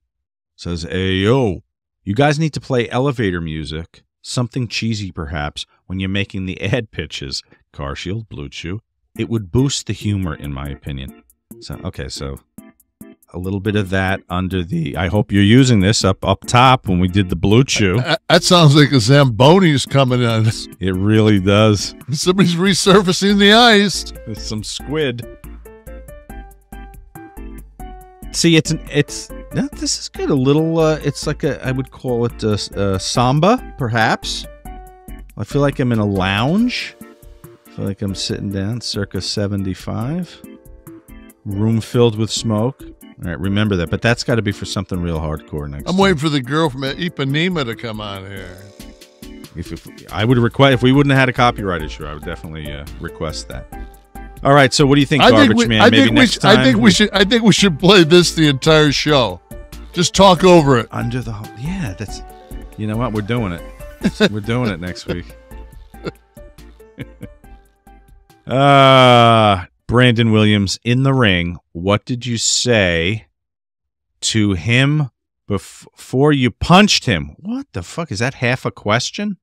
B: says, "Hey yo, you guys need to play elevator music, something cheesy perhaps, when you're making the ad pitches. Car Shield, Blue Chew. It would boost the humor, in my opinion." So a little bit of that under the, I hope you're using this up top when we did the Blue Chew.
C: That sounds like a Zamboni's coming on.
B: It really does.
C: Somebody's resurfacing the ice.
B: There's some squid. See, this is good. A little, it's like I would call it samba, perhaps. I feel like I'm in a lounge. I feel like I'm sitting down, circa 75. Room filled with smoke. All right, remember that. But that's got to be for something real hardcore next
C: I'm waiting for the girl from Ipanema to come on here.
B: If I would request, if we wouldn't have had a copyright issue, I would definitely request that. All right, so what do you think, Garbage Man? Maybe next time.
C: I think we should play this the entire show. Just talk over it.
B: Under the yeah, that's. You know what? We're doing it. We're doing it next week. Brandon Williams in the ring. What did you say to him before you punched him? What the fuck? Is that half a question?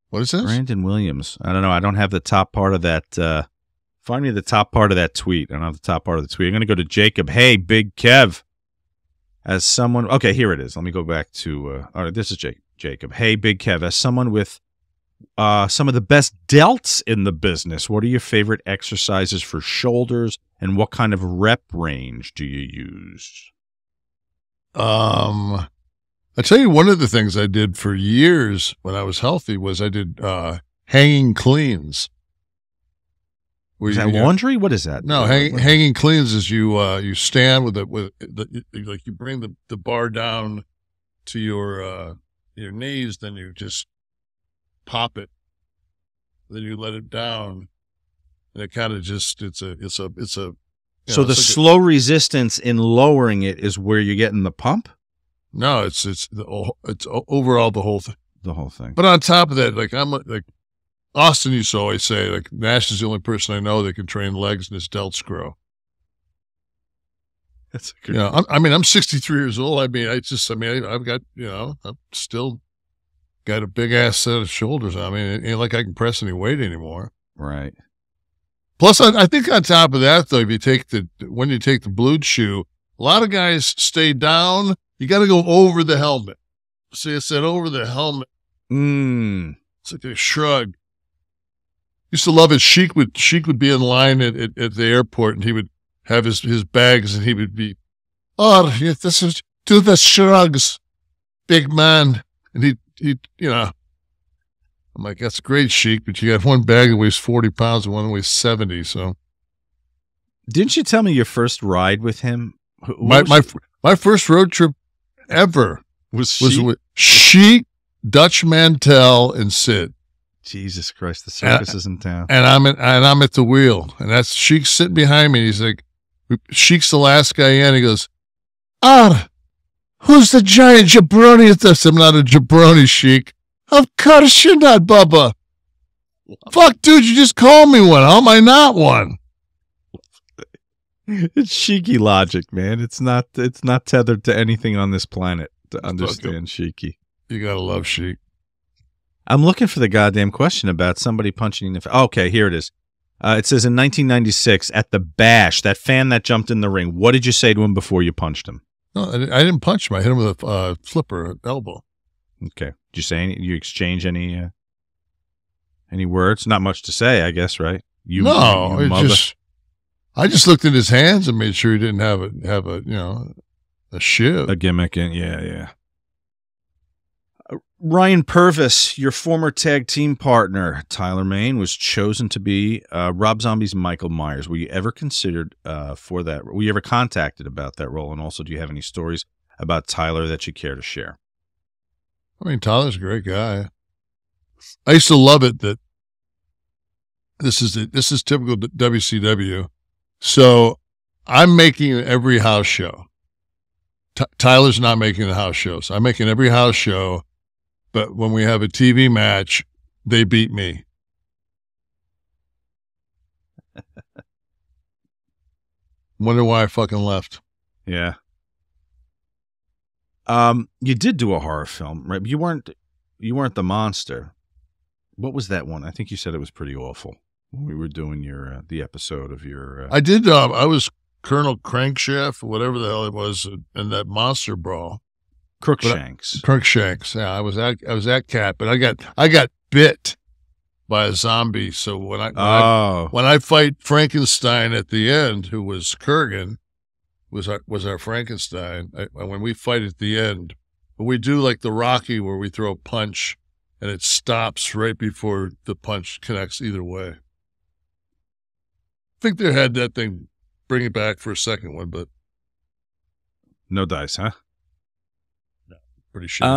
C: What is this?
B: Brandon Williams. I don't know. I don't have the top part of that. Find me the top part of that tweet. I don't have the top part of the tweet. I'm going to go to Jacob. Hey, Big Kev. As someone. Okay, here it is. Let me go back to. All right, this is Jacob. Hey, Big Kev. As someone with some of the best delts in the business, what are your favorite exercises for shoulders, and what kind of rep range do you use?
C: I tell you, one of the things I did for years when I was healthy was I did hanging cleans.
B: Is that laundry? What is that?
C: No, hanging cleans is you stand with like you bring the bar down to your knees, then you just pop it, then you let it down, and it kind of just it's a
B: so the slow resistance in lowering it is where you're getting the pump.
C: No, it's overall the whole thing.
B: The whole thing.
C: But on top of that, like Austin used to always say, like, Nash is the only person I know that can train legs and his delts grow.
B: That's a good.
C: I'm 63 years old. I've got I'm still got a big ass set of shoulders. I mean, it ain't like I can press any weight anymore.
B: Right.
C: Plus, I think on top of that, though, when you take the Blue Chew, a lot of guys stay down. You got to go over the helmet. See, I said over the helmet. It's like a shrug. Used to love it. Sheik would be in line at the airport, and he would have his bags, and he would be, "Oh, this is do the shrugs, big man." And he I'm like, "That's great, Sheik, but you got one bag that weighs 40 pounds and one that weighs 70." So,
B: didn't you tell me your first ride with him?
C: My first road trip ever
B: was
C: with Sheik, Dutch Mantel, and Sid.
B: Jesus Christ, the circus is in town.
C: And I'm at the wheel, and that's Sheik's sitting behind me. And he's like, Sheik's the last guy in. He goes, who's the giant jabroni at this? I'm not a jabroni, Sheik. Of course you're not, Bubba. Fuck, dude, you just called me one. How am I not one?
B: It's Sheiky logic, man. It's not tethered to anything on this planet to understand Sheiky.
C: You gotta love Sheik.
B: I'm looking for the goddamn question about somebody punching the. Okay, here it is. It says in 1996 at the Bash, that fan that jumped in the ring. What did you say to him before you punched him?
C: No, I didn't punch him. I hit him with a flipper elbow.
B: Okay. Did you say you exchange any words? Not much to say, I guess, right?
C: I just looked at his hands and made sure he didn't have a shiv.
B: A gimmick. Yeah. Ryan Purvis, your former tag team partner, Tyler Mane, was chosen to be Rob Zombie's Michael Myers. Were you ever considered for that? Were you ever contacted about that role? And also, do you have any stories about Tyler that you care to share?
C: I mean, Tyler's a great guy. I used to love it that this is typical WCW. So I'm making every house show. Tyler's not making the house shows. I'm making every house show. But when we have a TV match, they beat me. Wonder why I fucking left.
B: Yeah. You did do a horror film, right? You weren't the monster. What was that one? I think you said it was pretty awful when we were doing your the episode of your.
C: I did. I was Colonel Crankshaft, whatever the hell it was, in that monster brawl. Crookshanks. Yeah, I was that cat, but I got bit by a zombie. So when I fight Frankenstein at the end, who was Kurgan, was our Frankenstein. When we fight at the end, we do like the Rocky where we throw a punch and it stops right before the punch connects either way. I think they had that thing. Bring it back for a second one, but
B: no dice, huh?
C: Pretty sure.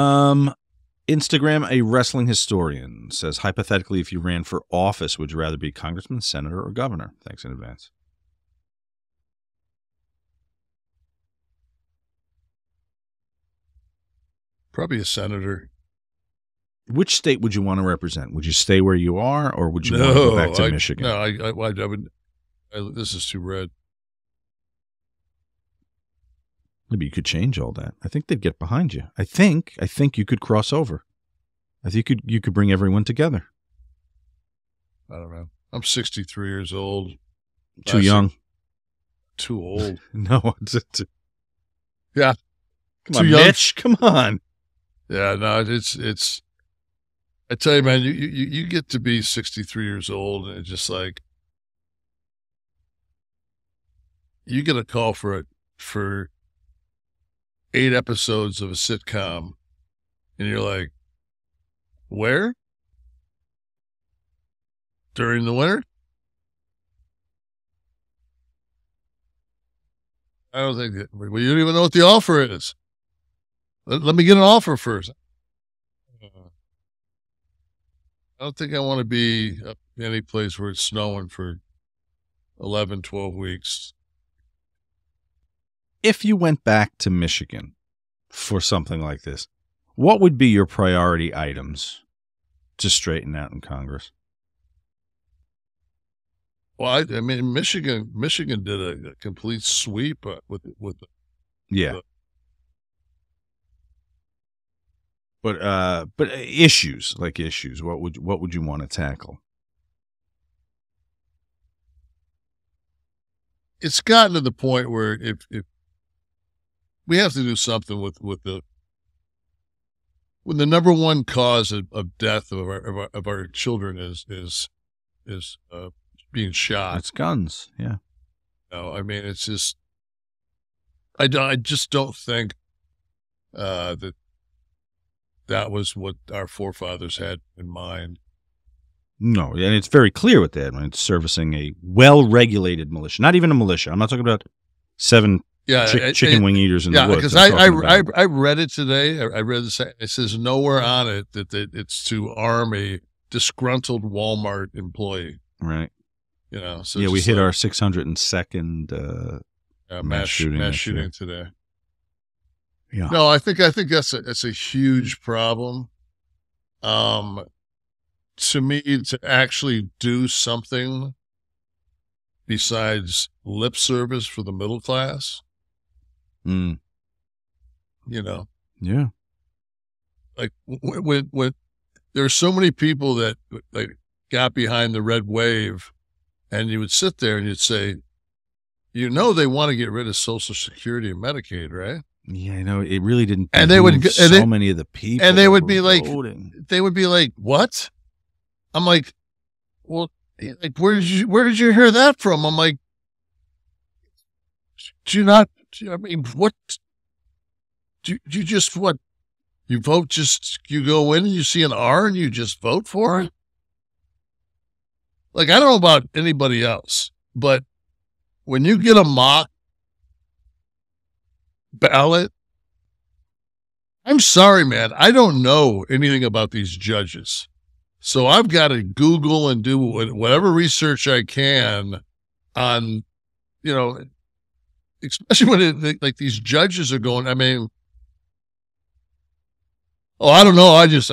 B: Instagram, a wrestling historian, says, hypothetically, if you ran for office, would you rather be congressman, senator, or governor? Thanks in advance.
C: Probably a senator.
B: Which state would you want to represent? Would you stay where you are, or would you want to go back to Michigan?
C: No, I would. This is too red.
B: Maybe you could change all that. I think they'd get behind you. I think you could cross over. I think you could bring everyone together.
C: I don't know. I'm 63 years old.
B: Too young.
C: Too old.
B: No.
C: Yeah.
B: Come on, Mitch. Come on.
C: Yeah, no, it's. I tell you, man, you get to be 63 years old, and it's just like you get a call for 8 episodes of a sitcom, and you're like, where? During the winter? I don't think that. Well, you don't even know what the offer is. Let me get an offer first. I don't think I want to be up any place where it's snowing for 11, 12 weeks.
B: If you went back to Michigan for something like this, what would be your priority items to straighten out in Congress?
C: Well, I mean, Michigan did a complete sweep with
B: yeah. But issues, what would you want to tackle?
C: It's gotten to the point where if we have to do something with the number one cause of death of our children is being shot.
B: It's guns. Yeah.
C: No, I mean, it's just I just don't think that was what our forefathers had in mind.
B: No, and it's very clear with that. I mean, it's servicing a well-regulated militia, not even a militia. I'm not talking about 7 chicken wing eaters in the woods.
C: Because I read it today. I read this. It says nowhere on it that it's to arm a disgruntled Walmart employee.
B: Right.
C: You know. So
B: yeah, we hit our 602nd mass shooting
C: today.
B: Yeah.
C: No, I think that's a huge problem. To me, to actually do something besides lip service for the middle class.
B: You
C: know.
B: Yeah.
C: Like when there's so many people that like got behind the red wave, and you would sit there and you'd say, they want to get rid of Social Security and Medicaid, right?
B: Yeah, I know. It really didn't.
C: And they would
B: many of the people,
C: and they would be like,
B: voting.
C: They would be like, what? I'm like, well, like where did you hear that from? I'm like, do you not? I mean, what? Do you just what? You vote just you go in and you see an R and you just vote for it? Like, I don't know about anybody else, but when you get a mock ballot, I'm sorry, man, I don't know anything about these judges. So I've got to Google and do whatever research I can on, you know, especially when like these judges are going, I mean, oh, I don't know. I just,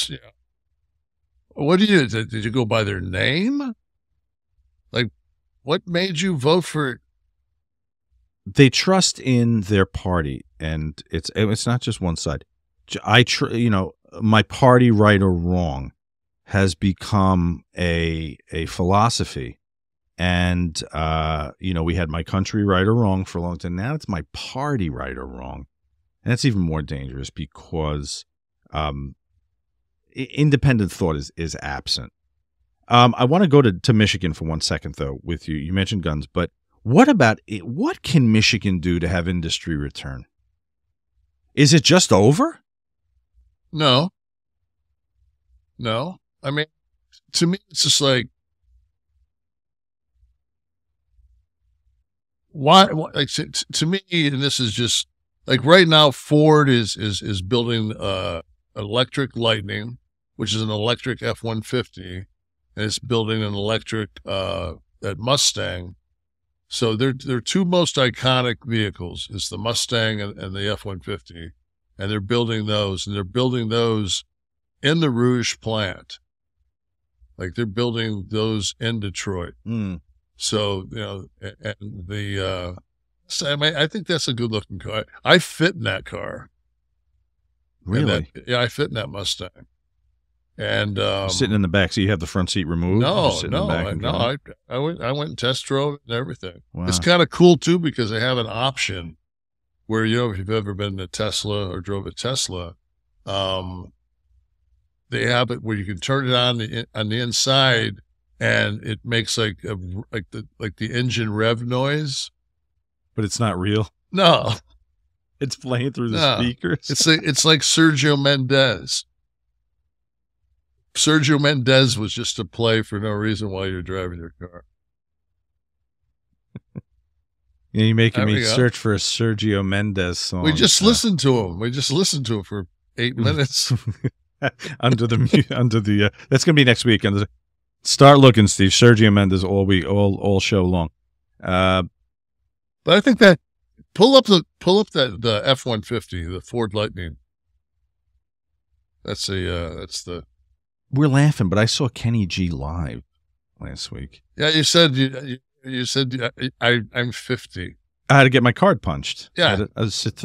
C: you know, what did you go by their name? Like, what made you vote for?
B: They trust in their party, and it's not just one side. You know, my party, right or wrong, has become a philosophy, and you know, we had my country, right or wrong, for a long time. Now it's my party, right or wrong, and that's even more dangerous because independent thought is absent. I want to go to Michigan for 1 second, though, with you. You mentioned guns, but what about it? What can Michigan do to have industry return? Is it just over?
C: No. I mean, to me, it's just like, why like to me, and this is just like right now, Ford is building electric Lightning, which is an electric F-150, and it's building an electric at Mustang. So they're two most iconic vehicles. It's the Mustang and the F-150, and they're building those, in the Rouge plant. Like, they're building those in Detroit. So, you know, and I mean, I think that's a good looking car. I fit in that car.
B: Really?
C: Yeah, I fit in that Mustang. And
B: sitting in the back, so you have the front seat removed?
C: I went and test drove it and everything.
B: Wow.
C: It's kind of cool too, because they have an option where, you know, if you've ever been in a Tesla or drove a Tesla, they have it where you can turn it on the inside, and it makes like the engine rev noise.
B: But it's not real.
C: No,
B: it's playing through the speakers.
C: It's like Sergio Mendes. Sergio Mendes was just a play for no reason while you're driving your car.
B: Yeah, you're making me search for a Sergio Mendes song.
C: We just listened to him. For 8 minutes.
B: under the that's gonna be next week. Start looking, Steve. Sergio Mendes all week, all show long.
C: But I think that pull up the F-150, the Ford Lightning. That's the.
B: We're laughing, but I saw Kenny G live last week.
C: Yeah, you said I'm 50.
B: I had to get my card punched.
C: Yeah,
B: I had to sit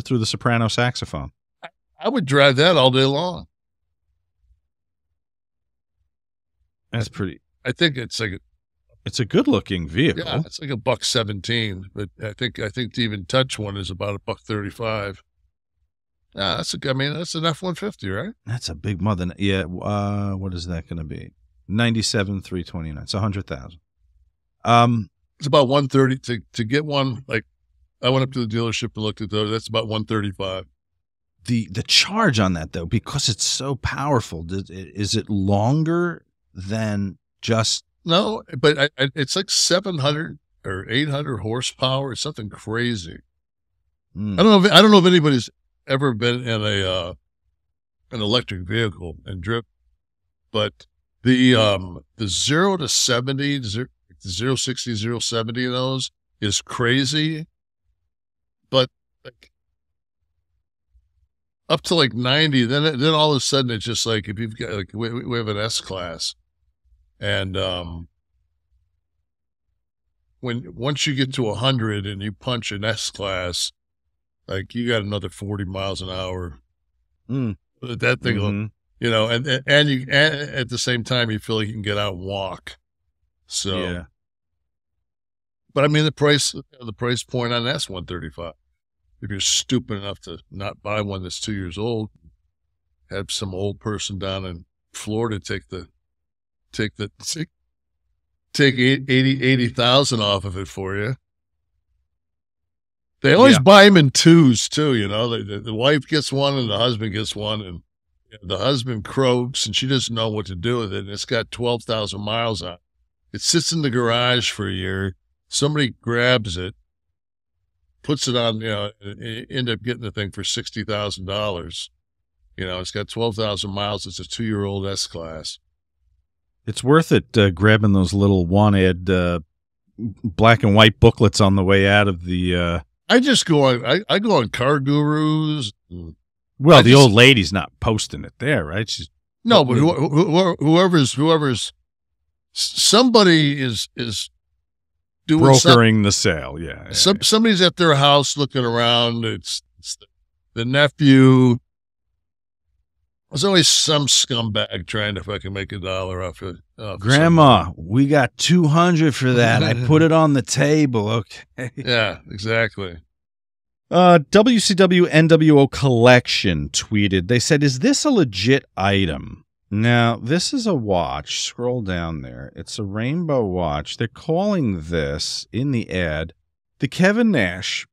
B: through the soprano saxophone.
C: I would drive that all day long.
B: That's pretty.
C: I think it's
B: a good looking vehicle.
C: Yeah, it's like $117, but I think to even touch one is about $135. Yeah, that's an F-150, right?
B: That's a big mother. Yeah. What is that going to be? 97,329. It's 100,000.
C: It's about 130 to get one. Like, I went up to the dealership and looked at those. That's about 135.
B: The charge on that, though, because it's so powerful, is it longer than just?
C: No, but it's like 700 or 800 horsepower. It's something crazy. I don't know if anybody's ever been in an electric vehicle and driven, but the 0 to 70, 0, 60, 0, 70 of those is crazy, but like up to like 90, then all of a sudden it's just like, if you've got like, we have an S class, and once you get to 100 and you punch an S class, like, you got another 40 miles an hour. That thing, you know, and at the same time, you feel like you can get out and walk. So,
B: yeah.
C: But I mean, the price point on that's $135. If you're stupid enough to not buy one that's 2 years old, have some old person down in Florida take 80,000 off of it for you. They always buy them in twos too. You know, the wife gets one and the husband gets one, and the husband croaks and she doesn't know what to do with it. And it's got 12,000 miles on it. It sits in the garage for a year. Somebody grabs it, puts it on, end up getting the thing for $60,000. It's got 12,000 miles. It's a 2-year-old S-Class.
B: It's worth it grabbing those little one-ad black and white booklets on the way out of the...
C: I just go on, I go on Car Gurus.
B: Well, the old lady's not posting it there, right?
C: No, but whoever's somebody is doing
B: brokering the sale. Yeah.
C: Somebody's at their house looking around. It's the nephew. There's always some scumbag trying to fucking make $1 off it.
B: Grandma, we got 200 for that. I put it on the table. Okay.
C: Yeah, exactly.
B: WCW NWO Collection tweeted, they said, is this a legit item? Now, this is a watch. Scroll down there. It's a rainbow watch. They're calling this, in the ad, the Kevin Nash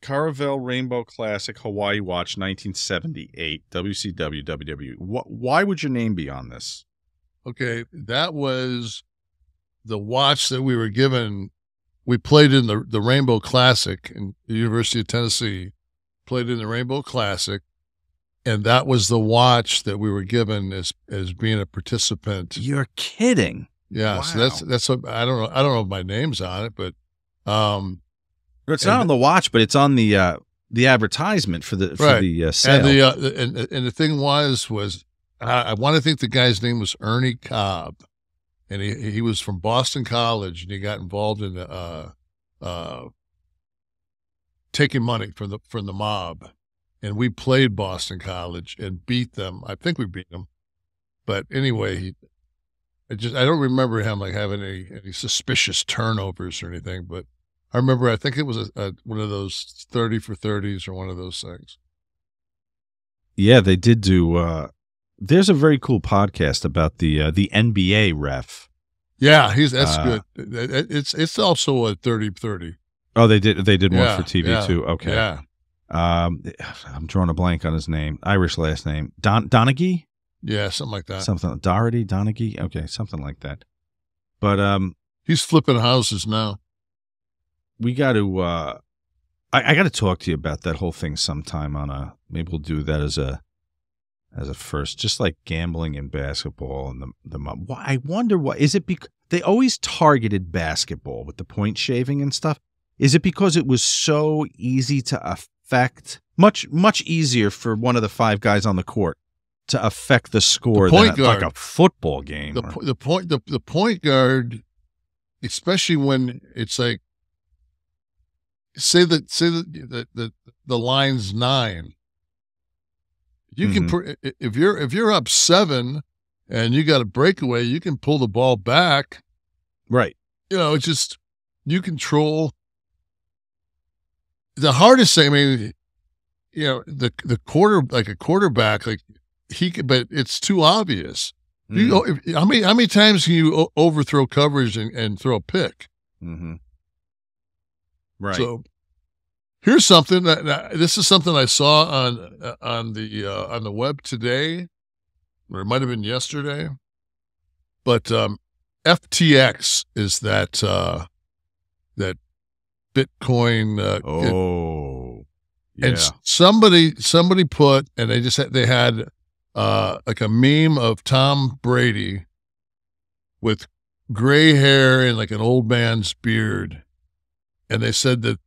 B: Caravelle Rainbow Classic Hawaii Watch 1978, WCW, WWE. Why would your name be on this?
C: Okay, that was the watch that we were given. We played in the Rainbow Classic in the University of Tennessee, played in the Rainbow Classic, and that was the watch that we were given as being a participant.
B: You're kidding.
C: Yeah, wow. So that's what, I don't know if my name's on it, but
B: it's not on the watch, but it's on the advertisement for the sale.
C: And the thing was I want to think the guy's name was Ernie Cobb, and he was from Boston College, and he got involved in taking money from the mob, and we played Boston College and beat them. I think we beat them, but anyway, I don't remember him like having any suspicious turnovers or anything, but. I remember, I think it was one of those 30 for 30s or one of those things.
B: Yeah, they did do, there's a very cool podcast about the NBA ref.
C: Yeah, that's good. It's also a 30-30.
B: Oh, they did one for TV too. Okay.
C: Yeah.
B: I'm drawing a blank on his name. Irish last name. Donaghy?
C: Yeah, something like that.
B: Donaghy? Okay, something like that. But
C: he's flipping houses now.
B: We got to, I got to talk to you about that whole thing sometime maybe we'll do that as a first, just like gambling in basketball and the I wonder is it because they always targeted basketball with the point shaving and stuff? Is it because it was so easy to affect, much easier for one of the 5 guys on the court to affect the score than like a football game?
C: The point guard, especially when it's like, say that the line's 9. You can if you're up 7 and you got a breakaway, you can pull the ball back.
B: Right.
C: It's just you control the hardest thing. I mean, the quarterback, like but it's too obvious. How many times can you overthrow coverage and throw a pick?
B: Mm-hmm. Right.
C: So here's something this is something I saw on the web today, or it might have been yesterday. But FTX is that Bitcoin.
B: Yeah.
C: And somebody put, and they had like a meme of Tom Brady with gray hair and like an old man's beard. And they said that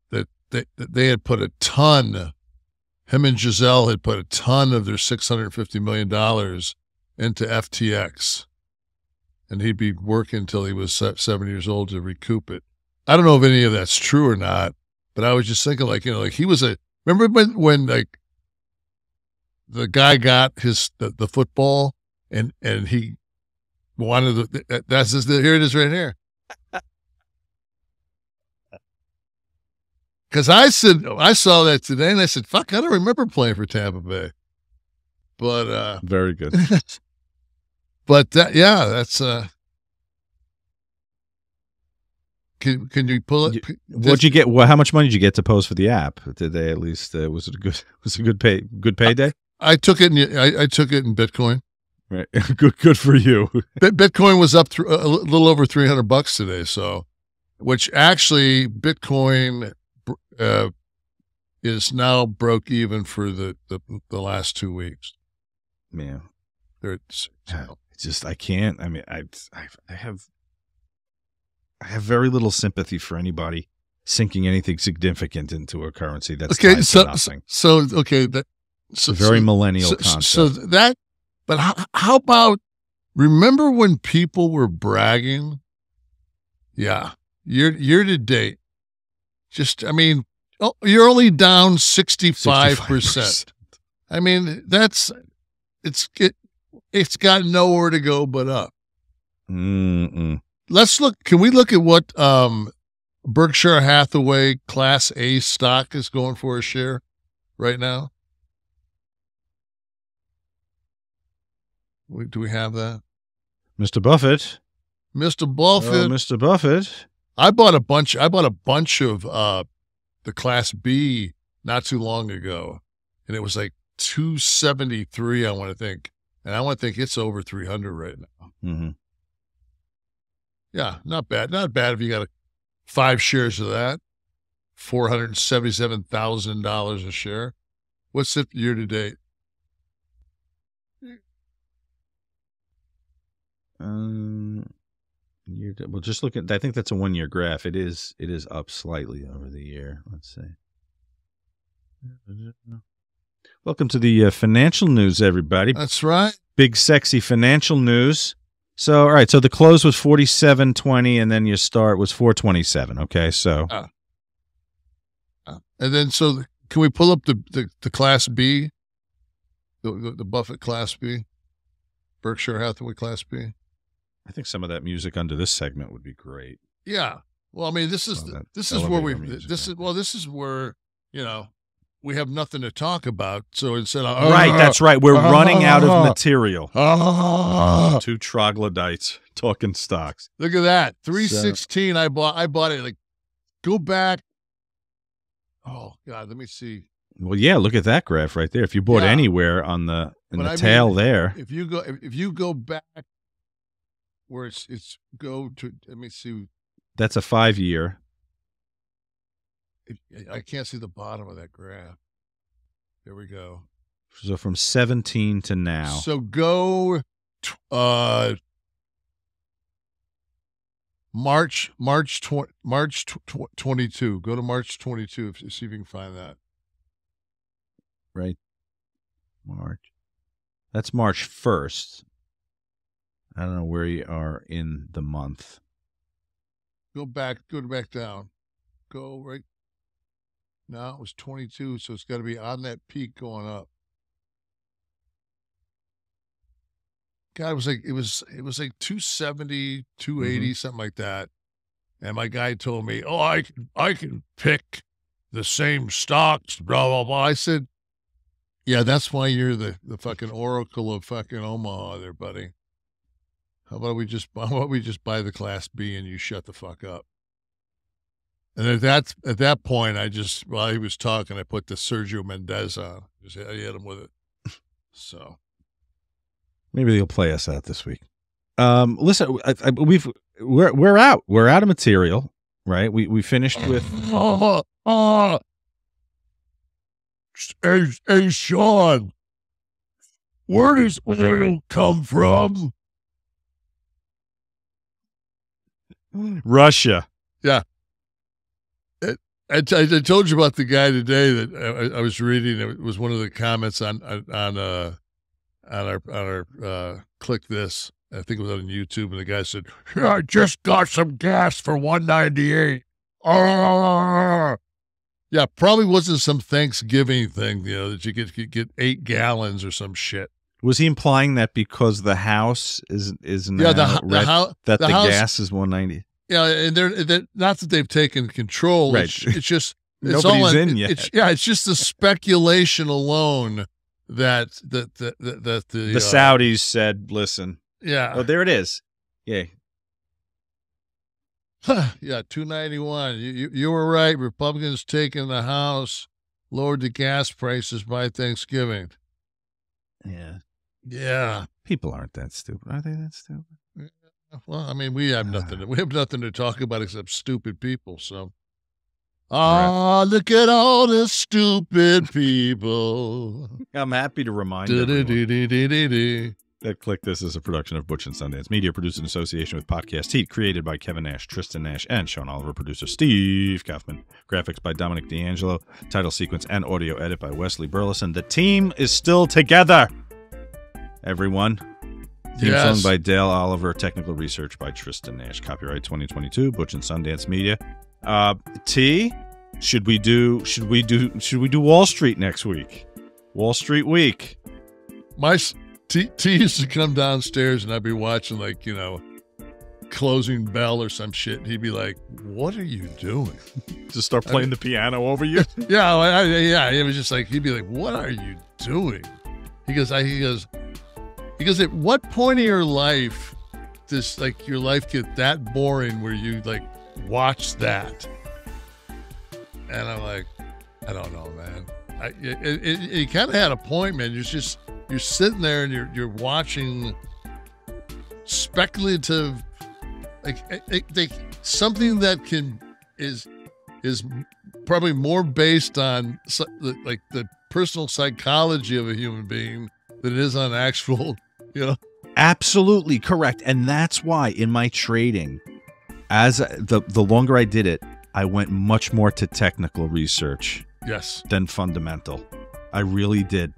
C: they had put a ton, him and Giselle had put a ton of their $650 million into FTX. And he'd be working until he was 7 years old to recoup it. I don't know if any of that's true or not, but I was just thinking like he was remember when like the guy got the football and he wanted here it is right here. Because I saw that today, and I said, "Fuck, I don't remember playing for Tampa Bay." But
B: very good.
C: But that's Can you pull it?
B: What'd you get? Well, how much money did you get to post for the app? Did they at least was it a good payday?
C: I took it in Bitcoin.
B: Right, good for you.
C: Bitcoin was up a little over $300 today. So, which actually Bitcoin is now broke even for the last 2 weeks.
B: Yeah,
C: it's
B: just I can't. I mean, I have very little sympathy for anybody sinking anything significant into a currency that's
C: okay.
B: tied to nothing.
C: So okay,
B: Very millennial concept.
C: So that, but how about, remember when people were bragging? Yeah, year to date, just, I mean, you're only down 65%. I mean, it's got nowhere to go but up. Let's look. Can we look at what Berkshire Hathaway Class A stock is going for a share right now? Do we have that?
B: Mr. Buffett.
C: Mr. Buffett.
B: Oh, Mr. Buffett.
C: I bought a bunch of the Class B not too long ago, and it was like 273, I want to think. And I want to think it's over 300 right now.
B: Mm-hmm.
C: Yeah, not bad. Not bad if you got 5 shares of that. $477,000 a share. What's it year to date?
B: Well, just look at. I think that's a 1-year graph. It is up slightly over the year. Let's see. Welcome to the financial news, everybody.
C: That's right.
B: Big sexy financial news. So, all right. So the close was 47.20, and then your start was 427. Okay, so.
C: And then, so can we pull up the Class B, the Buffett Class B, Berkshire Hathaway Class B?
B: I think some of that music under this segment would be great.
C: Yeah. Well, I mean, this is where, you know, we have nothing to talk about. So instead of
B: right, that's right. We're running out of material. Two troglodytes talking stocks.
C: Look at that. 316. I bought it. Like, go back. Oh God, let me see.
B: Well, yeah, look at that graph right there. If you bought anywhere on the tail there.
C: If you go back where it's go to, let me see.
B: That's a 5-year.
C: I can't see the bottom of that graph. There we go.
B: So from 17 to now.
C: So go March 22. Go to March 22. See if you can find that.
B: Right. March. That's March 1st. I don't know where you are in the month.
C: Go back down. Go right. No, it was 22, so it's got to be on that peak going up. God, it was like 270, 280, something like that. And my guy told me, "Oh, I can pick the same stocks, blah blah blah." I said, "Yeah, that's why you're the fucking oracle of fucking Omaha, there, buddy. How about we just buy the Class B and you shut the fuck up?" And at that point, while he was talking, I put the Sergio Mendez on. Just hit him with it. So
B: maybe they'll play us out this week. Listen, we're out. We're out of material, right? We finished with.
C: Hey, Sean, where does oil come from?
B: Russia.
C: Yeah. I told you about the guy today that I was reading. It was one of the comments on our Kliq This. I think it was on YouTube, and the guy said, "I just got some gas for $1.98." Yeah, probably wasn't some Thanksgiving thing, you know, that you get 8 gallons or some shit.
B: Was he implying that because the house is now the gas is 190?
C: Yeah, and they're not that they've taken control.
B: Right.
C: It's just
B: nobody's in yet.
C: It's just the speculation alone that the
B: Saudis said, "Listen."
C: Yeah.
B: Oh, there it is. Yeah.
C: Yeah, 291. You were right. Republicans taking the House, lowered the gas prices by Thanksgiving.
B: Yeah.
C: Yeah.
B: People aren't that stupid. Are they that stupid?
C: Well, I mean, we have nothing to talk about except stupid people. So, look at all the stupid people.
B: I'm happy to remind everyone that Kliq This is a production of Butch and Sundance Media, produced in association with Podcast Heat, created by Kevin Nash, Tristan Nash, and Sean Oliver, producer Steve Kaufman, graphics by Dominic D'Angelo, title sequence and audio edit by Wesley Burleson. The team is still together, everyone. Theme song by Dale Oliver, technical research by Tristan Nash, copyright 2022, Butch and Sundance Media. T, should we do Wall Street next week? Wall Street week.
C: T used to come downstairs and I'd be watching, like, you know, Closing Bell or some shit. And he'd be like, "What are you doing?"
B: Just start playing the piano over you?
C: Yeah. It was just like, he'd be like, "What are you doing?" He goes, at what point in your life does, like, your life get that boring where you, like, watch that? And I'm like, I don't know, man. It kind of had a point, man. You're sitting there and you're watching speculative, like something that is probably more based on like the personal psychology of a human being than it is on actual, you know.
B: Absolutely correct. And that's why in my trading, as the longer I did it, I went much more to technical research than fundamental. I really did.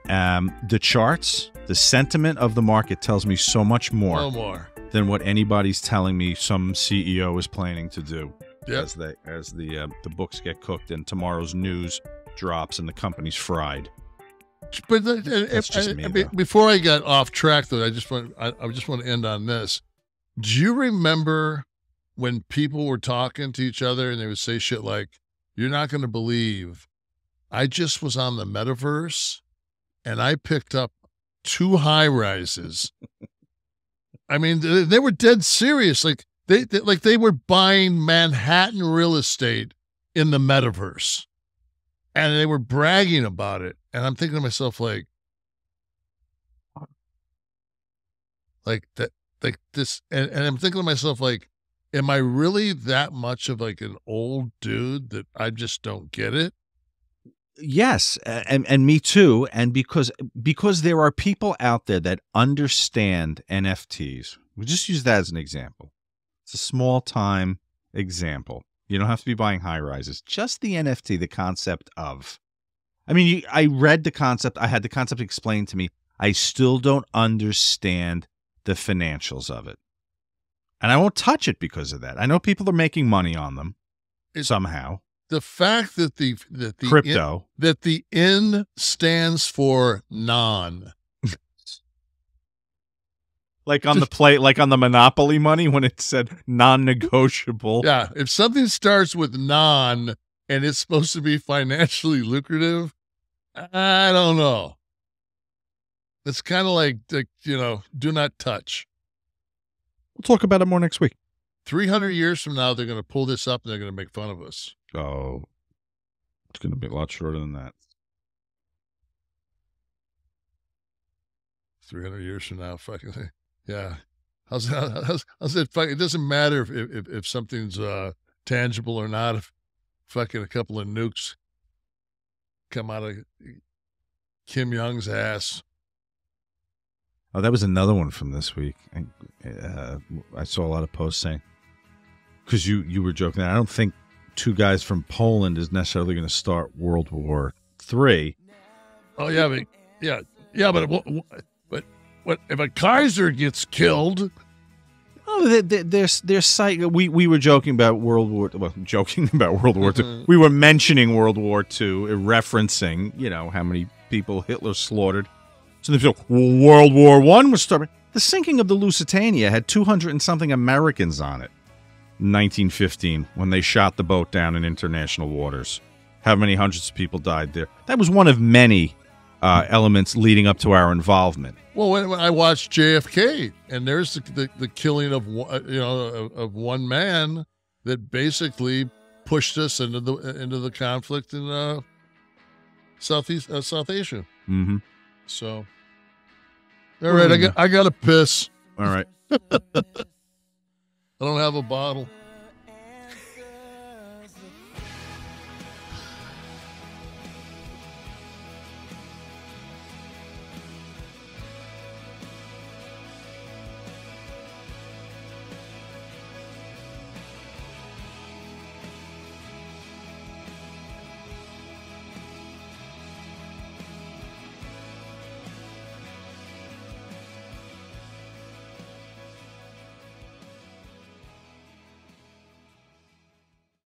B: The charts, the sentiment of the market tells me so much more than what anybody's telling me some CEO is planning to do. As the books get cooked and tomorrow's news drops and the company's fried.
C: But before I got off track, though, I just want to end on this. Do you remember when people were talking to each other and they would say shit like, "You're not going to believe, I just was on the METAverse and I picked up 2 high rises." I mean, they were dead serious. Like they were buying Manhattan real estate in the METAverse, and they were bragging about it. And I'm thinking to myself, like that, like this, and I'm thinking to myself, like, am I really that much of, like, an old dude that I just don't get it?
B: Yes, and me too. And because there are people out there that understand NFTs. We'll just use that as an example. It's a small time example. You don't have to be buying high rises. Just the NFT, the concept of. I mean, I read the concept. I had the concept explained to me. I still don't understand the financials of it. And I won't touch it because of that. I know people are making money on them somehow.
C: The fact that the
B: crypto,
C: that the N stands for non.
B: Like on the plate, like on the Monopoly money when it said non-negotiable.
C: Yeah, if something starts with non and it's supposed to be financially lucrative, I don't know. It's kind of like, you know, do not touch.
B: We'll talk about it more next week.
C: 300 years from now, they're going to pull this up and they're going to make fun of us.
B: Oh, it's going to be a lot shorter than that.
C: 300 years from now, fucking, yeah. How's that? It doesn't matter if something's tangible or not. If fucking a couple of nukes come out of Kim Jong's ass.
B: Oh, that was another one from this week. I saw a lot of posts saying, because you were joking, I don't think 2 guys from Poland is necessarily going to start World War III.
C: Oh yeah, but what if a Kaiser gets killed?
B: Oh, their site. We were joking about World War. Well, joking about World War II. We were mentioning World War II, referencing, you know, how many people Hitler slaughtered. So they feel World War I was starting. The sinking of the Lusitania had 200 and something Americans on it. 1915, when they shot the boat down in international waters. How many hundreds of people died there? That was one of many elements leading up to our involvement.
C: Well, when I watched JFK, and there's the killing of of one man that basically pushed us into the conflict in South Asia.
B: Mm-hmm.
C: So, all right, I got to piss.
B: All right.
C: I don't have a bottle.